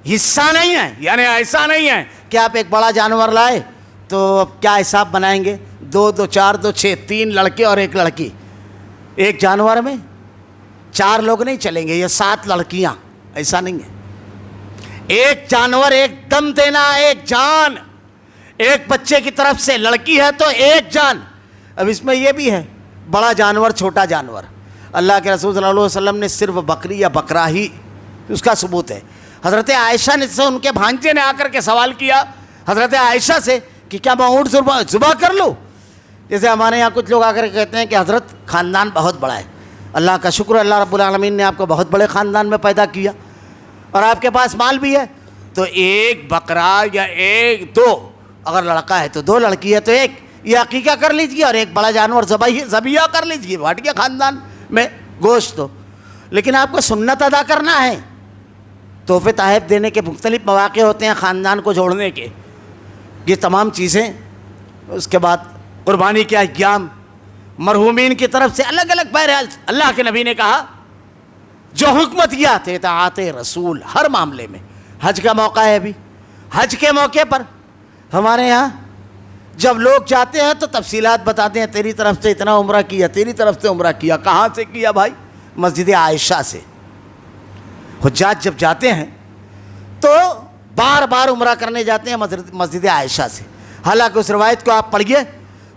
حصہ نہیں ہے۔ یعنی ایسا نہیں ہے کہ آپ ایک بڑا جانور لائے تو اب کیا حساب بنائیں گے، 2 2 4 2 6، 3 لڑکے اور 1 لڑکی۔ ایک جانور میں 4 لوگ نہیں چلیں گے، یہ 7 لڑکیاں، ایسا نہیں ہے۔ ایک جانور، ایک دم دینا، ایک جان، ایک بچے کی طرف سے لڑکی ہے تو 1 جان۔ اب اس میں یہ بھی ہے بڑا جانور، چھوٹا جانور۔ اللہ کے رسول صلی اللہ علیہ وسلم نے صرف بکری یا بکرا ہی اس کا ثبوت ہے۔ حضرت عائشہ نے، ان کے بھانجے نے آ کر کے سوال کیا حضرت عائشہ سے کہ کیا میں اونٹ ذبح کر لوں؟ جیسے ہمارے یہاں کچھ لوگ آ کر کہتے ہیں کہ حضرت خاندان بہت بڑا ہے۔ اللہ کا شکر، اللہ رب العالمین نے آپ کو بہت بڑے خاندان میں پیدا کیا اور آپ کے پاس مال بھی ہے، تو 1 بکرا یا 2، اگر لڑکا ہے تو 2، لڑکی ہے تو 1، یہ عقیقہ کر لیجیے اور ایک بڑا جانور ذبیحہ کر لیجیے، بانٹ کے خاندان میں گوشت تو۔ لیکن آپ کو سنت ادا کرنا ہے، تحفے تحائف دینے کے مختلف مواقع ہوتے ہیں خاندان کو جوڑنے کے، یہ تمام چیزیں۔ اس کے بعد قربانی کے ایام، مرحومین کی طرف سے الگ الگ، بہرحال اللہ کے نبی نے کہا جو حکم دیا تھے اطاعت رسول ہر معاملے میں۔ حج کا موقع ہے ابھی، حج کے موقع پر ہمارے ہاں جب لوگ جاتے ہیں تو تفصیلات بتاتے ہیں، تیری طرف سے اتنا عمرہ کیا، تیری طرف سے عمرہ کیا، کہاں سے کیا بھائی؟ مسجد عائشہ سے۔ حجاج جب جاتے ہیں تو بار بار عمرہ کرنے جاتے ہیں مسجد عائشہ سے۔ حالانکہ اس روایت کو آپ پڑھیے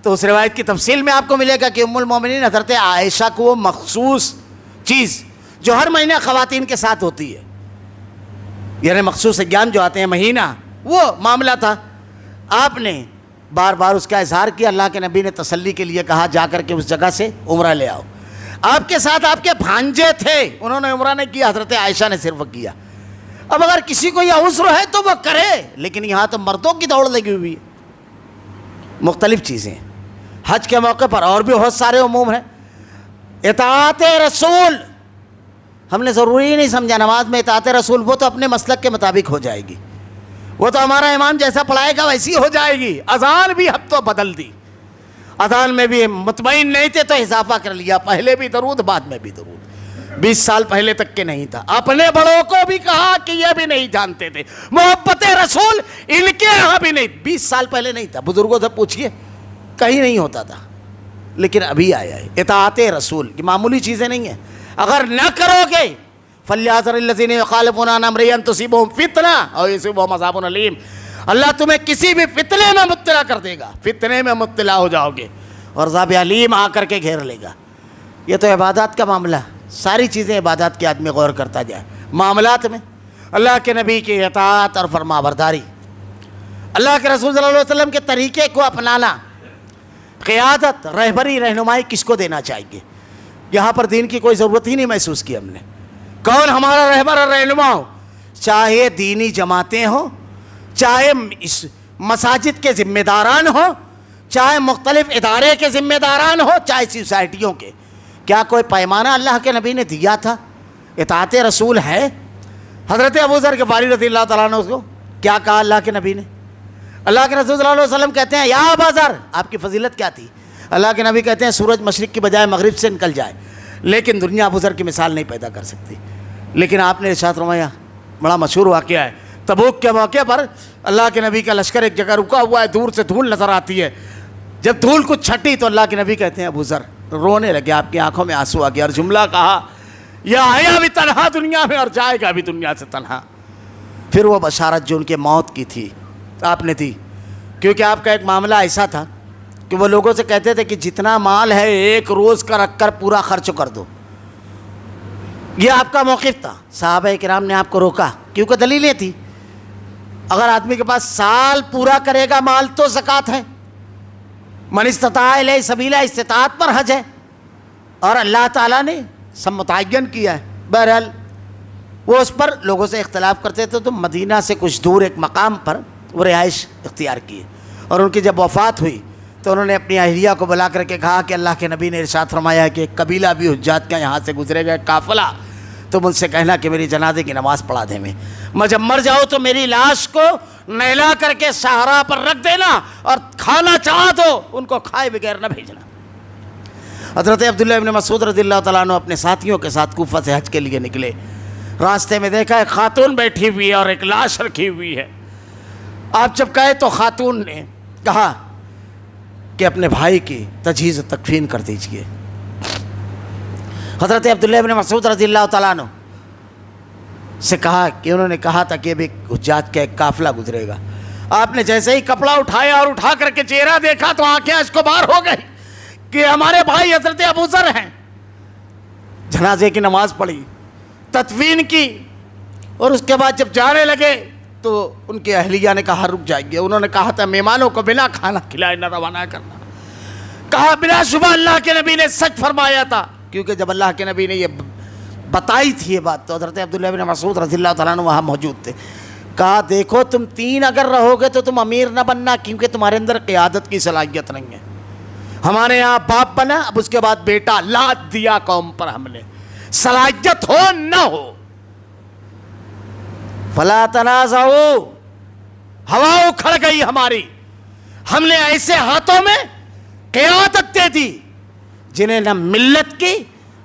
تو اس روایت کی تفصیل میں آپ کو ملے گا کہ ام المومنین حضرت عائشہ کو وہ مخصوص چیز جو ہر مہینے خواتین کے ساتھ ہوتی ہے، یعنی مخصوص ایام جو آتے ہیں مہینہ، وہ معاملہ تھا۔ آپ نے بار بار اس کا اظہار کیا، اللہ کے نبی نے تسلی کے لیے کہا جا کر کے اس جگہ سے عمرہ لے آؤ۔ آپ کے ساتھ آپ کے بھانجے تھے، انہوں نے عمرہ نہیں کیا، حضرت عائشہ نے صرف کیا۔ اب اگر کسی کو یہ عذر ہے تو وہ کرے، لیکن یہاں تو مردوں کی دوڑ لگی ہوئی ہے۔ مختلف چیزیں حج کے موقع پر اور بھی بہت سارے عموم ہیں۔ اطاعت رسول ہم نے ضروری نہیں سمجھا، نماز میں اطاعت رسول وہ تو اپنے مسلک کے مطابق ہو جائے گی، وہ تو ہمارا امام جیسا پڑھائے گا ویسی ہو جائے گی۔ اذان بھی اب تو بدل دی، اذان میں بھی مطمئن نہیں تھے تو اضافہ کر لیا، پہلے بھی درود بعد میں بھی درود۔ 20 سال پہلے تک کے نہیں تھا. اپنے بڑوں کو بھی کہا کہ یہ بھی نہیں جانتے تھے. محبت رسول ان کے یہاں بھی نہیں, 20 سال پہلے نہیں تھا. بزرگوں سے پوچھئے, کہیں نہیں ہوتا تھا, لیکن ابھی آیا ہے. اطاعت رسول کی معمولی چیزیں نہیں ہیں. اگر نہ کرو گے فَلْيَحْذَرِ الَّذِينَ يُخَالِفُونَ عَنْ أَمْرِهِ أَن تُصِيبَهُمْ فِتْنَةٌ أَوْ يُصِيبَهُمْ عَذَابٌ أَلِيمٌ. اللہ تمہیں کسی بھی فتنے میں مبتلا کر دے گا, فتنے میں مبتلا ہو جاؤ گے اور عذاب علیم آ کر کے گھیر لے گا. یہ تو عبادات کا معاملہ, ساری چیزیں عبادات کے آدمی غور کرتا جائے. معاملات میں اللہ کے نبی کی اطاعت اور فرما برداری, اللہ کے رسول صلی اللہ علیہ وسلم کے طریقے کو اپنانا. قیادت, رہبری, رہنمائی کس کو دینا چاہیے؟ یہاں پر دین کی کوئی ضرورت ہی نہیں محسوس کی ہم نے. کون ہمارا رہبر اور رہنما ہو, چاہے دینی جماعتیں ہوں, چاہے مساجد کے ذمہ داران ہوں, چاہے مختلف ادارے کے ذمہ داران ہوں, چاہے سوسائٹیوں کے. کیا کوئی پیمانہ اللہ کے نبی نے دیا تھا؟ اطاعت رسول ہے. حضرت ابو ذر غفاری رضی اللہ تعالیٰ عنہ کو کیا کہا اللہ کے نبی نے؟ اللہ کے رسول صلی اللہ علیہ وسلم کہتے ہیں یا ابا ذر, آپ کی فضیلت کیا تھی؟ اللہ کے نبی کہتے ہیں سورج مشرق کی بجائے مغرب سے نکل جائے, لیکن دنیا ابو ذر کی مثال نہیں پیدا کر سکتی. لیکن آپ نے ارشاد فرمایا, بڑا مشہور واقعہ ہے, تبوک کے موقع پر اللہ کے نبی کا لشکر ایک جگہ رکا ہوا ہے, دور سے دھول نظر آتی ہے. جب دھول کچھ چھٹی تو اللہ کے نبی کہتے ہیں ابو ذر رونے لگے, آپ کی آنکھوں میں آنسو آ گیا, اور جملہ کہا یہ آیا بھی تنہا دنیا میں اور جائے گا بھی دنیا سے تنہا. پھر وہ بشارت جو ان کے موت کی تھی آپ نے دی, کیونکہ آپ کا ایک معاملہ ایسا تھا کہ وہ لوگوں سے کہتے تھے کہ جتنا مال ہے ایک روز کا رکھ کر پورا خرچ کر دو. یہ آپ کا موقف تھا. صحابہ کرام نے آپ کو روکا کیونکہ دلیلیں تھی. اگر آدمی کے پاس سال پورا کرے گا مال تو زکوٰۃ ہے. من استطاع الیہ سبیلا, استطاعت پر حج ہے, اور اللہ تعالیٰ نے سب متعین کیا ہے. بہرحال وہ اس پر لوگوں سے اختلاف کرتے تھے, تو مدینہ سے کچھ دور ایک مقام پر وہ رہائش اختیار کی, اور ان کی جب وفات ہوئی تو انہوں نے اپنی اہلیہ کو بلا کر کے کہا کہ اللہ کے نبی نے ارشاد فرمایا ہے کہ ایک قبیلہ بھی حجاج کا یہاں سے گزرے گا, قافلہ, تو مجھ سے کہنا کہ میری جنازے کی نماز پڑھا دیں. میں جب مر جاؤں تو میری لاش کو نہلا کر کے صحرا پر رکھ دینا, اور کھانا چاہ دو ان کو کھائے بغیر نہ بھیجنا. حضرت عبداللہ ابن مسعود رضی اللہ تعالیٰ عنہ اپنے ساتھیوں کے ساتھ کوفہ سے حج کے لیے نکلے. راستے میں دیکھا ایک خاتون بیٹھی ہوئی ہے اور ایک لاش رکھی ہوئی ہے. آپ جب کہے تو خاتون نے کہا کہ اپنے بھائی کی تجہیز و تکفین کر دیجئے. حضرت عبداللہ ابن مسعود رضی اللہ تعالیٰ عنہ سے کہا کہ انہوں نے کہا تھا کہ ابھی حجاج کا ایک قافلہ گزرے گا. آپ نے جیسے ہی کپڑا اٹھایا اور اٹھا کر کے چہرہ دیکھا تو آنکھیں اشک بار ہو گئی کہ ہمارے بھائی حضرت ابو ذر ہیں. جنازے کی نماز پڑھی, تدفین کی, اور اس کے بعد جب جانے لگے تو ان کے اہلیہ نے کہا رک جائیے. انہوں نے کہا تھا مہمانوں کو بنا کھانا کھلائے نہ روانہ کرنا. کہا بلا شبہ اللہ کے نبی نے سچ فرمایا تھا, کیونکہ جب اللہ کے نبی نے یہ بتائی تھی یہ بات تو حضرت عبداللہ بن مسعود رضی اللہ تعالیٰ عنہ وہاں موجود تھے. کہا دیکھو تم 3 اگر رہو گے تو تم امیر نہ بننا, کیونکہ تمہارے اندر قیادت کی صلاحیت نہیں ہے. ہمارے یہاں باپ بنا, اب اس کے بعد بیٹا, لاد دیا قوم پر ہم نے, صلاحیت ہو نہ ہو. فلا تنازعوا, ہوا اکھڑ گئی ہماری, ہم نے ایسے ہاتھوں میں قیادت دے دی جنہیں نہ ملت کی,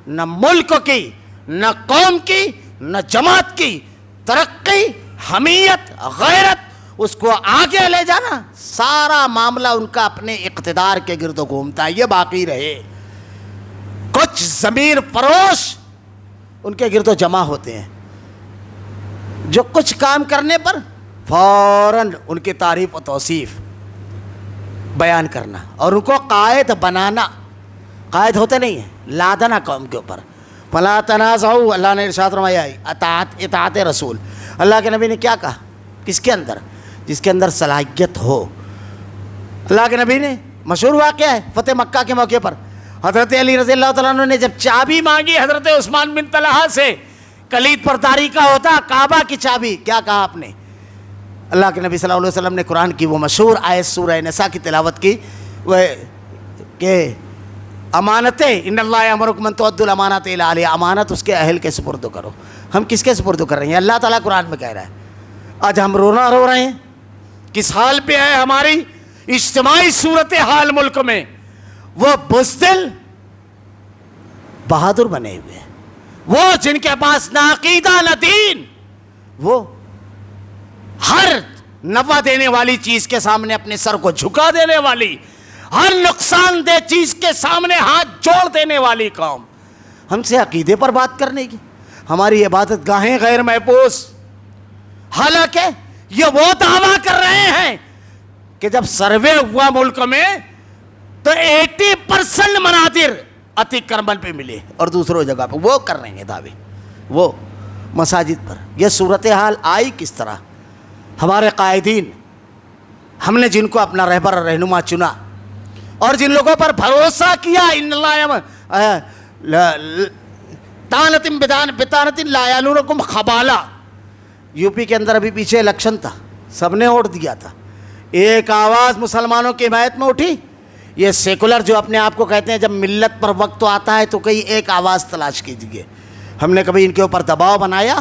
نہ ملک کی, نہ قوم کی, نہ جماعت کی ترقی, حمیت, غیرت, اس کو آگے لے جانا, سارا معاملہ ان کا اپنے اقتدار کے گرد گھومتا ہے. یہ باقی رہے کچھ ضمیر فروش ان کے گرد جمع ہوتے ہیں جو کچھ کام کرنے پر فوراً ان کی تعریف و توصیف بیان کرنا اور ان کو قائد بنانا. قائد ہوتے نہیں ہیں, لادنا قوم کے اوپر. فلا تنازعوا, اللہ نے ارشاد فرمایا اطاعت رسول. اللہ کے نبی نے کیا کہا؟ کس کے اندر؟ جس کے اندر صلاحیت ہو. اللہ کے نبی نے مشہور واقعہ ہے فتح مکہ کے موقع پر حضرت علی رضی اللہ تعالیٰ عنہ نے جب چابی مانگی حضرت عثمان بن طلحہ سے, کلید پرداری کا ہوتا کعبہ کی چابی, کیا کہا آپ نے؟ اللہ کے نبی صلی اللہ علیہ وسلم نے قرآن کی وہ مشہور آیت سورہ نساء کی تلاوت کی وہ کہ امانتیں, ان اللہ یامرکم ان تؤدوا الامانات الی اہلہا, امانت اس کے اہل کے سپرد کرو. ہم کس کے سپرد کر رہے ہیں؟ اللہ تعالیٰ قرآن میں کہہ رہا ہے. آج ہم رونا رو رہے ہیں, کس حال پہ ہے ہماری اجتماعی صورتحال ملک میں. وہ بزدل بہادر بنے ہوئے ہیں, وہ جن کے پاس نہ عقیدہ نہ دین، وہ ہر نفع دینے والی چیز کے سامنے اپنے سر کو جھکا دینے والی، ہر نقصان دہ چیز کے سامنے ہاتھ جوڑ دینے والی قوم، ہم سے عقیدے پر بات کرنے کی، ہماری عبادت گاہیں غیر محفوظ۔ حالانکہ یہ وہ دعویٰ کر رہے ہیں کہ جب سروے ہوا ملک میں تو 80% مناظر عتیق کربل پہ ملے اور دوسروں جگہ پہ، وہ کر رہے ہیں دعوے، وہ مساجد پر۔ یہ صورتحال آئی کس طرح؟ ہمارے قائدین، ہم نے جن کو اپنا رہبر اور رہنما چنا اور جن لوگوں پر بھروسہ کیا، ان بطانۃ لا یعلونکم خبالہ، یو پی کے اندر ابھی پیچھے الیکشن تھا، سب نے ووٹ دیا تھا، ایک آواز مسلمانوں کی حمایت میں اٹھی۔ یہ سیکولر جو اپنے آپ کو کہتے ہیں، جب ملت پر وقت تو آتا ہے تو کئی ایک آواز تلاش کیجیے۔ ہم نے کبھی ان کے اوپر دباؤ بنایا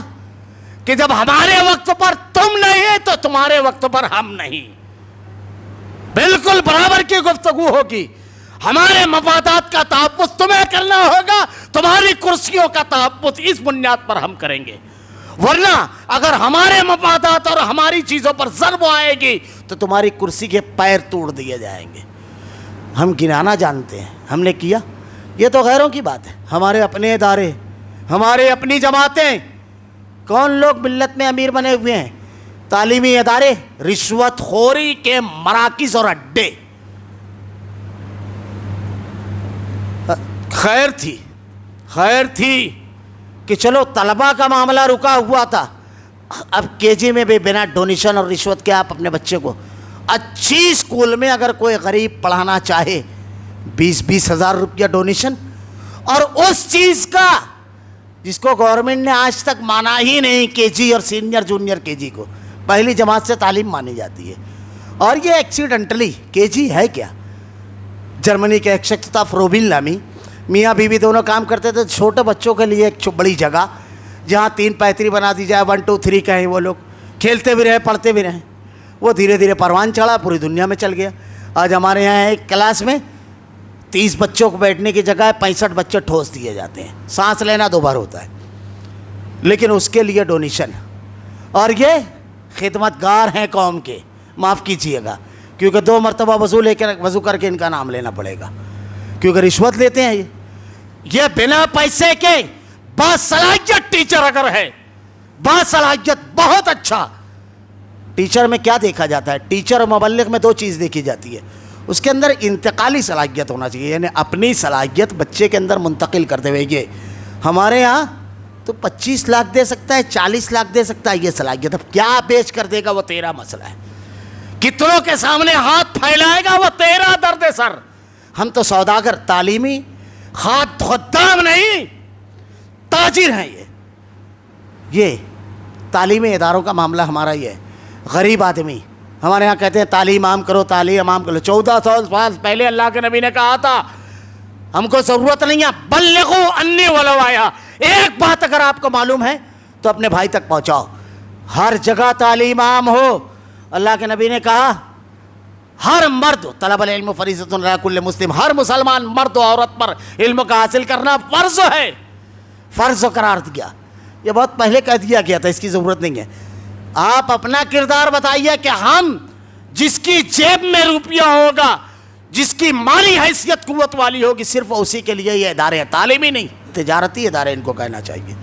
کہ جب ہمارے وقت پر تم نہیں تو تمہارے وقت پر ہم نہیں؟ بالکل برابر کی گفتگو ہوگی۔ ہمارے مفادات کا تحفظ تمہیں کرنا ہوگا، تمہاری کرسیوں کا تحفظ اس بنیاد پر ہم کریں گے، ورنہ اگر ہمارے مفادات اور ہماری چیزوں پر ضرب آئے گی تو تمہاری کرسی کے پیر توڑ دیے جائیں گے۔ ہم گنانا جانتے ہیں، ہم نے کیا، یہ تو غیروں کی بات ہے۔ ہمارے اپنے ادارے، ہمارے اپنی جماعتیں، کون لوگ ملت میں امیر بنے ہوئے ہیں؟ تعلیمی ادارے رشوت خوری کے مراکز اور اڈے۔ خیر تھی کہ چلو طلبہ کا معاملہ رکا ہوا تھا، اب کے جی میں بھی بنا ڈونیشن اور رشوت کے آپ اپنے بچے کو اچھی اسکول میں، اگر کوئی غریب پڑھانا چاہے، 20 ہزار روپیہ ڈونیشن، اور اس چیز کا جس کو گورنمنٹ نے آج تک مانا ہی نہیں، کے جی اور سینئر جونیئر کے جی کو پہلی جماعت سے تعلیم مانی جاتی ہے، اور یہ ایکسیڈنٹلی کے جی ہے کیا؟ جرمنی کا ایک شخص تھا فروبین نامی، میاں بیوی دونوں کام کرتے تھے، چھوٹے بچوں کے لیے ایک بڑی جگہ جہاں 3 پائتری بنا دی جائے، 1 2 3 کہیں، وہ لوگ کھیلتے بھی رہے پڑھتے بھی رہے۔ وہ دھیرے دھیرے پروان چڑھا، پوری دنیا میں چل گیا۔ آج ہمارے یہاں ایک کلاس میں 30 بچوں کو بیٹھنے کی جگہ 65 بچے ٹھوس دیے جاتے ہیں، سانس لینا 2 بار ہوتا ہے، لیکن اس کے لیے ڈونیشن۔ اور یہ خدمت گار ہیں قوم کے، معاف کیجیے گا، کیونکہ 2 مرتبہ وضو کر کے ان کا نام لینا پڑے گا، کیونکہ رشوت لیتے ہیں۔ یہ بنا پیسے کے باصلاحیت ٹیچر اگر ہے، باصلاحیت بہت اچھا ٹیچر میں کیا دیکھا جاتا ہے؟ ٹیچر اور مبلغ میں 2 چیز دیکھی جاتی ہے، اس کے اندر انتقالی صلاحیت ہونا چاہیے، یعنی اپنی صلاحیت بچے کے اندر منتقل کرتے ہوئے۔ یہ ہمارے یہاں تو 25 لاکھ دے سکتا ہے، 40 لاکھ دے سکتا ہے، یہ صلاحیت اب کیا بیچ کر دے گا وہ تیرا مسئلہ ہے، کتنوں کے سامنے ہاتھ پھیلائے گا وہ تیرا درد سر۔ ہم تو سوداگر، تعلیمی خدام نہیں، تاجر ہیں۔ یہ تعلیمی اداروں کا معاملہ ہمارا یہ ہے۔ غریب آدمی، ہمارے یہاں کہتے ہیں تعلیم عام کرو، تعلیم عام کرو۔ 1400 سال پہلے اللہ کے نبی نے کہا تھا ہم کو ضرورت نہیں ہے، بلغوا انی ولو آیا، ایک بات اگر آپ کو معلوم ہے تو اپنے بھائی تک پہنچاؤ۔ ہر جگہ تعلیم عام ہو۔ اللہ کے نبی نے کہا ہر مرد، طلب العلم فریضۃ علی کل مسلم، ہر مسلمان مرد و عورت پر علم کا حاصل کرنا فرض ہے، فرض قرار دیا۔ یہ بہت پہلے کہہ دیا گیا تھا، اس کی ضرورت نہیں ہے۔ آپ اپنا کردار بتائیے کہ ہم جس کی جیب میں روپیہ ہوگا، جس کی مالی حیثیت قوت والی ہوگی، صرف اسی کے لیے یہ ادارے ہیں، تعلیمی نہیں، تجارتی ادارے ان کو کہنا چاہیے۔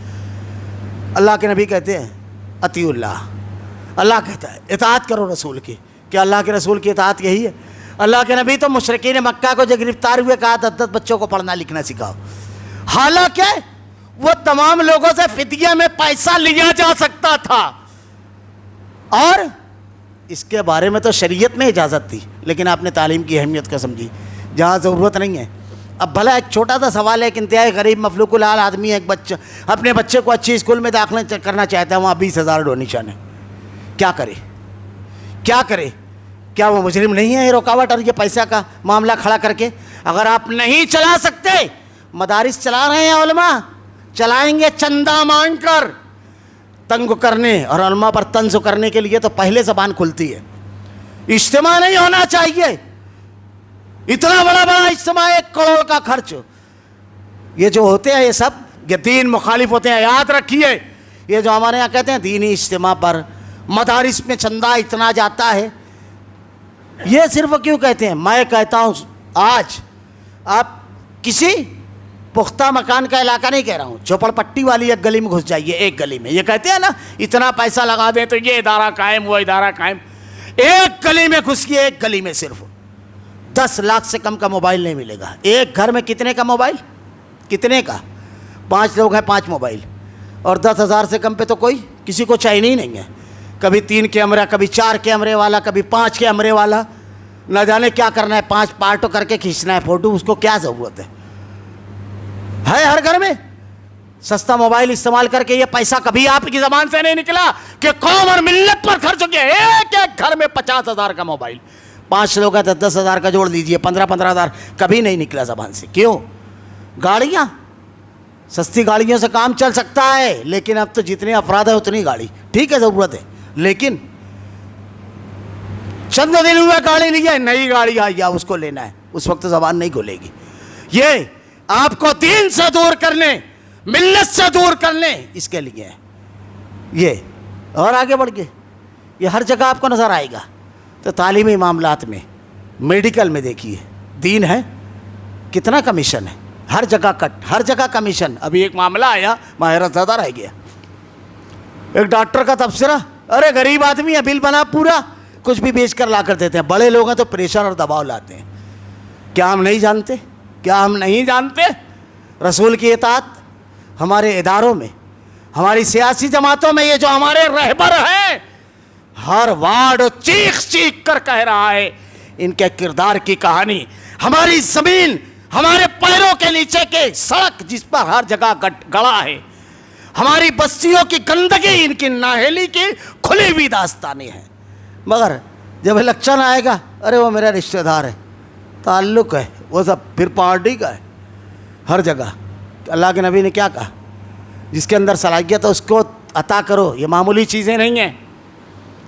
اللہ کے نبی کہتے ہیں اطیعوا اللہ، اللہ کہتا ہے اطاعت کرو رسول کی۔ کیا اللہ کے رسول کی اطاعت یہی ہے؟ اللہ کے نبی تو مشرکین مکہ کو جو گرفتار ہوئے کہا 10 بچوں کو پڑھنا لکھنا سکھاؤ، حالانکہ وہ تمام لوگوں سے فدیہ میں پیسہ لیا جا سکتا تھا، اور اس کے بارے میں تو شریعت میں اجازت تھی، لیکن آپ نے تعلیم کی اہمیت کو سمجھی جہاں ضرورت نہیں ہے۔ اب بھلا ایک چھوٹا سا سوال ہے، ایک انتہائی غریب مفلوق الحال آدمی، ایک بچہ اپنے بچے کو اچھی اسکول میں داخلہ کرنا چاہتا ہے، وہاں 20,000 ڈونیشن ہے، کیا کرے؟ کیا کرے؟ کیا وہ مجرم نہیں ہے یہ رکاوٹ اور یہ پیسہ کا معاملہ کھڑا کر کے؟ اگر آپ نہیں چلا سکتے، مدارس چلا رہے ہیں علماء، چلائیں گے چندہ مانگ کر، تنگ کرنے اور علماء پر طنز کرنے کے لیے تو پہلے زبان کھلتی ہے۔ اجتماع نہیں ہونا چاہیے، اتنا بڑا اجتماع 1 کروڑ کا خرچ، یہ جو ہوتے ہیں یہ سب یہ دین مخالف ہوتے ہیں. یاد رکھیے یہ جو ہمارے یہاں کہتے ہیں دینی اجتماع پر مدارس میں چندہ اتنا جاتا ہے, یہ صرف کیوں کہتے ہیں؟ میں کہتا ہوں آج آپ کسی پختہ مکان کا علاقہ نہیں کہہ رہا ہوں, چوپڑ پٹی والی ایک گلی میں گھس جائیے, ایک گلی میں, یہ کہتے ہیں نا اتنا پیسہ لگا دیں تو یہ ادارہ قائم, وہ ادارہ قائم. ایک گلی میں گھسیے, ایک گلی میں صرف 10 لاکھ سے کم کا موبائل نہیں ملے گا. ایک گھر میں کتنے کا موبائل؟ کتنے کا؟ 5 لوگ ہیں 5 موبائل, اور 10,000 سے کم پہ تو کوئی کسی کو چاہیے ہی نہیں ہے. کبھی 3 کیمرہ, کبھی 4 کیمرے والا, کبھی 5 کیمرے والا, نہ جانے کیا کرنا ہے, 5 پارٹوں کر کے کھینچنا ہے فوٹو, اس کو کیا ضرورت ہے ہر گھر میں. سستا موبائل استعمال کر کے یہ پیسہ کبھی آپ کی زبان سے نہیں نکلا کہ قوم اور ملت پر خرچ ہو گیا. ایک ایک گھر میں 50,000 کا موبائل, 5 لوگ ہیں 10,000 کا جوڑ دیجئے, 15,000 کبھی نہیں نکلا زبان سے. کیوں؟ گاڑیاں, سستی گاڑیوں سے کام چل سکتا ہے, لیکن اب تو جتنے افراد ہیں اتنی گاڑی, ٹھیک ہے ضرورت ہے, لیکن چند دن ہوئے گاڑی لی ہے, نئی گاڑی آئی ہے, اس کو لینا ہے, اس وقت زبان نہیں کھلے گی. یہ آپ کو دین سے دور کرنے, ملت سے دور کرنے, اس کے لیے ہے یہ. اور آگے بڑھ کے یہ ہر جگہ آپ کو نظر آئے گا. تو تعلیمی معاملات میں, میڈیکل میں دیکھیے دین ہے, کتنا کمیشن ہے, ہر جگہ کٹ, ہر جگہ کمیشن. ابھی ایک معاملہ آیا, میں حیرت زدہ رہ گیا. ایک ڈاکٹر کا تبصرہ, ارے غریب آدمی ہے, بل بنا پورا, کچھ بھی بیچ کر لا کر دیتے ہیں. بڑے لوگ ہیں تو پریشر اور دباؤ لاتے ہیں. کیا ہم نہیں جانتے؟ کیا ہم نہیں جانتے رسول کی اطاعت ہمارے اداروں میں, ہماری سیاسی جماعتوں میں, یہ جو ہمارے رہبر ہیں ہر وارڈ چیخ چیخ کر کہہ رہا ہے ان کے کردار کی کہانی. ہماری زمین ہمارے پیروں کے نیچے کے سڑک جس پر ہر جگہ گڑا ہے, ہماری بستیوں کی گندگی, ان کی نااہلی کی کھلی ہوئی داستانیں ہیں. مگر جب الیکشن آئے گا, ارے وہ میرا رشتہ دار ہے, تعلق ہے, وہ سب پھر پارٹی کا ہے ہر جگہ. اللہ کے نبی نے کیا کہا؟ جس کے اندر صلاحیت ہے اس کو عطا کرو. یہ معمولی چیزیں نہیں ہیں,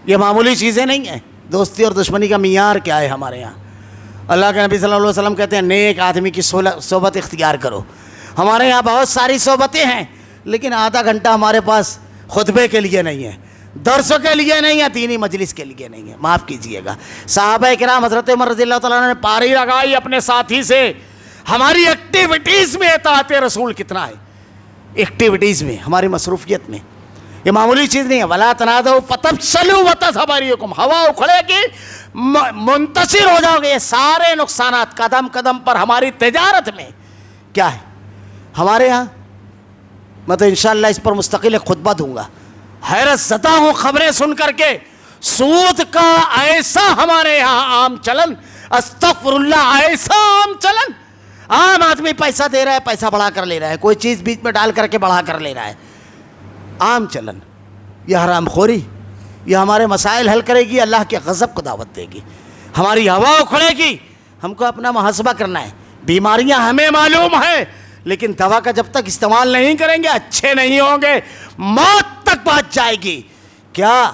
یہ معمولی چیزیں نہیں ہیں. دوستی اور دشمنی کا معیار کیا ہے ہمارے یہاں؟ اللہ کے نبی صلی اللہ علیہ وسلم کہتے ہیں نیک آدمی کی صحبت اختیار کرو. ہمارے یہاں بہت ساری صحبتیں ہیں, لیکن آدھا گھنٹہ ہمارے پاس خطبے کے لیے نہیں ہے, درسوں کے لیے نہیں ہے, دینی مجلس کے لیے نہیں ہے. معاف کیجئے گا. صحابہ کرام حضرت عمر رضی اللہ تعالیٰ عنہ نے پاری لگائی اپنے ساتھی سے, ہماری ایکٹیویٹیز میں اطاعت رسول کتنا ہے, ایکٹیویٹیز میں, ہماری مصروفیت میں. یہ معمولی چیز نہیں ہے. وَلَا تَنَادَوْا فَتَفْشَلُوا وَتَذْهَبَ رِيحُكُمْ, ہوا اکھڑے گی, منتصر ہو جاؤ گے. یہ سارے نقصانات قدم قدم پر ہماری تجارت میں کیا ہے ہمارے ہاں. میں تو انشاءاللہ اس پر مستقل ایک خطبہ دوں گا. حیرت زدہ ہوں خبریں سن کر کے. سود کا ایسا ہمارے یہاں عام چلن, استغفر اللہ, ایسا عام چلن. عام آدمی پیسہ دے رہا ہے, پیسہ بڑھا کر لے رہا ہے, کوئی چیز بیچ میں ڈال کر کے بڑھا کر لے رہا ہے. عام چلن. یہ حرام خوری, یہ ہمارے مسائل حل کرے گی, اللہ کے غضب کو دعوت دے گی, ہماری ہوا اکھڑے گی. ہم کو اپنا محاسبہ کرنا ہے. بیماریاں ہمیں معلوم ہے, لیکن دوا کا جب تک استعمال نہیں کریں گے اچھے نہیں ہوں گے, موت تک پہنچ جائے گی. کیا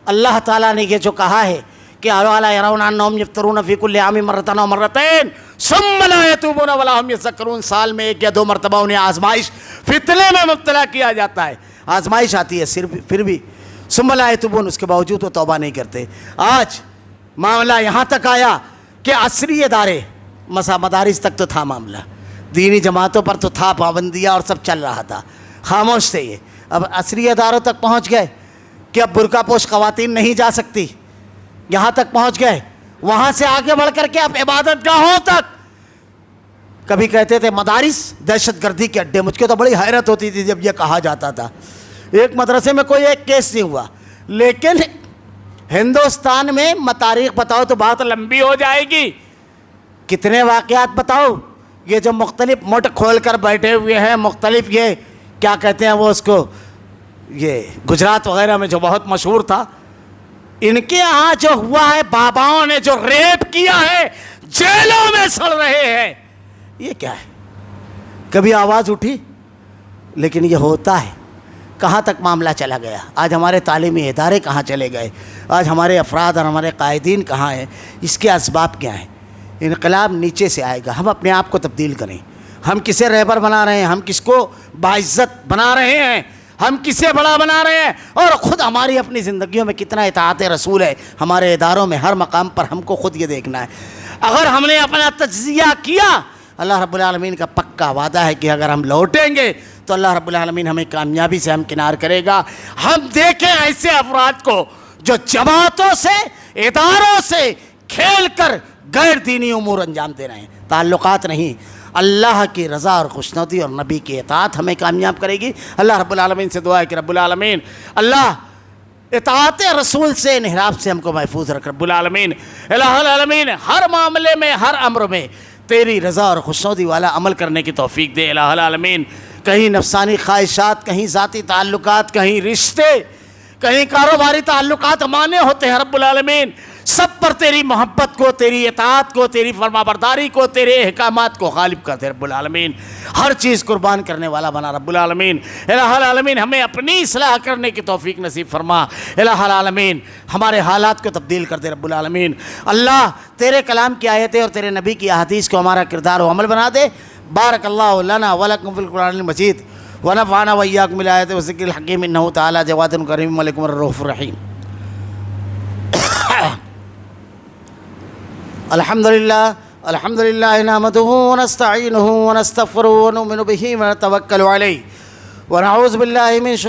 اللہ تعالیٰ نے یہ جو کہا ہے کہ اولا يرون انهم يفطرون في كل عام مرة او مرتين ثم لا يتوبون ولا هم يذكرون, سال میں 1 یا 2 مرتبہ انہیں آزمائش, فتنے میں مبتلا کیا جاتا ہے, آزمائش آتی ہے پھر بھی ثم لا يتوبون, اس کے باوجود وہ توبہ نہیں کرتے. آج معاملہ یہاں تک آیا کہ عصری ادارے, مدارس تک تو تھا معاملہ, دینی جماعتوں پر تو تھا پابندیاں اور سب چل رہا تھا, خاموش تھے یہ. اب عصری اداروں تک پہنچ گئے کہ اب برقع پوش خواتین نہیں جا سکتی, یہاں تک پہنچ گئے. وہاں سے آگے بڑھ کر کے اب عبادت گاہوں تک. کبھی کہتے تھے مدارس دہشت گردی کے اڈے, مجھ کو تو بڑی حیرت ہوتی تھی جب یہ کہا جاتا تھا. ایک مدرسے میں کوئی ایک کیس نہیں ہوا, لیکن ہندوستان میں تاریخ بتاؤ تو بات لمبی ہو جائے گی. کتنے واقعات بتاؤ, یہ جو مختلف مٹ کھول کر بیٹھے ہوئے ہیں, مختلف یہ کیا کہتے ہیں وہ اس کو, یہ گجرات وغیرہ میں جو بہت مشہور تھا, ان کے ہاں جو ہوا ہے, باباؤں نے جو ریپ کیا ہے, جیلوں میں سڑ رہے ہیں. یہ کیا ہے؟ کبھی آواز اٹھی؟ لیکن یہ ہوتا ہے. کہاں تک معاملہ چلا گیا؟ آج ہمارے تعلیمی ادارے کہاں چلے گئے؟ آج ہمارے افراد اور ہمارے قائدین کہاں ہیں؟ اس کے اسباب کیا ہیں؟ انقلاب نیچے سے آئے گا. ہم اپنے آپ کو تبدیل کریں, ہم کسے رہبر بنا رہے ہیں، ہم کس کو باعزت بنا رہے ہیں، ہم کسے بڑا بنا رہے ہیں، اور خود ہماری اپنی زندگیوں میں کتنا اطاعت رسول ہے، ہمارے اداروں میں ہر مقام پر ہم کو خود یہ دیکھنا ہے۔ اگر ہم نے اپنا تجزیہ کیا، اللہ رب العالمین کا پکا وعدہ ہے کہ اگر ہم لوٹیں گے تو اللہ رب العالمین ہمیں کامیابی سے ہمکنار کرے گا۔ ہم دیکھیں ایسے افراد کو جو جماعتوں سے، اداروں سے کھیل کر غیر دینی امور انجام دے رہے ہیں، تعلقات نہیں۔ اللہ کی رضا اور خوشنودی اور نبی کی اطاعت ہمیں کامیاب کرے گی۔ اللہ رب العالمین سے دعا ہے کہ رب العالمین اللہ اطاعت رسول سے، انحراف سے ہم کو محفوظ رکھ رب العالمین۔ الہ العالمین ہر معاملے میں، ہر امر میں تیری رضا اور خوشنودی والا عمل کرنے کی توفیق دے الہ العالمین۔ کہیں نفسانی خواہشات، کہیں ذاتی تعلقات، کہیں رشتے، کہیں کاروباری تعلقات مانے ہوتے ہیں رب العالمین، سب پر تیری محبت کو، تیری اطاعت کو، تیری فرما برداری کو، تیرے احکامات کو غالب کر دے رب العالمین۔ ہر چیز قربان کرنے والا بنا رب العالمین۔ الہ العالمین ہمیں اپنی اصلاح کرنے کی توفیق نصیب فرما الہ العالمین، ہمارے حالات کو تبدیل کر دے رب العالمین۔ اللہ تیرے کلام کی آیتیں اور تیرے نبی کی احادیث کو ہمارا کردار و عمل بنا دے۔ بارک اللہ لنا ولکم فی القرآن المجید ونفعنا وإياكم بالآيات والذكر الحكيم إنه تعالى جواد كريم ملك الرؤوف الرحيم۔ الحمد لله نحمده ونستعينه ونستغفره ونؤمن به ونتوكل عليه ونعوذ بالله من شرور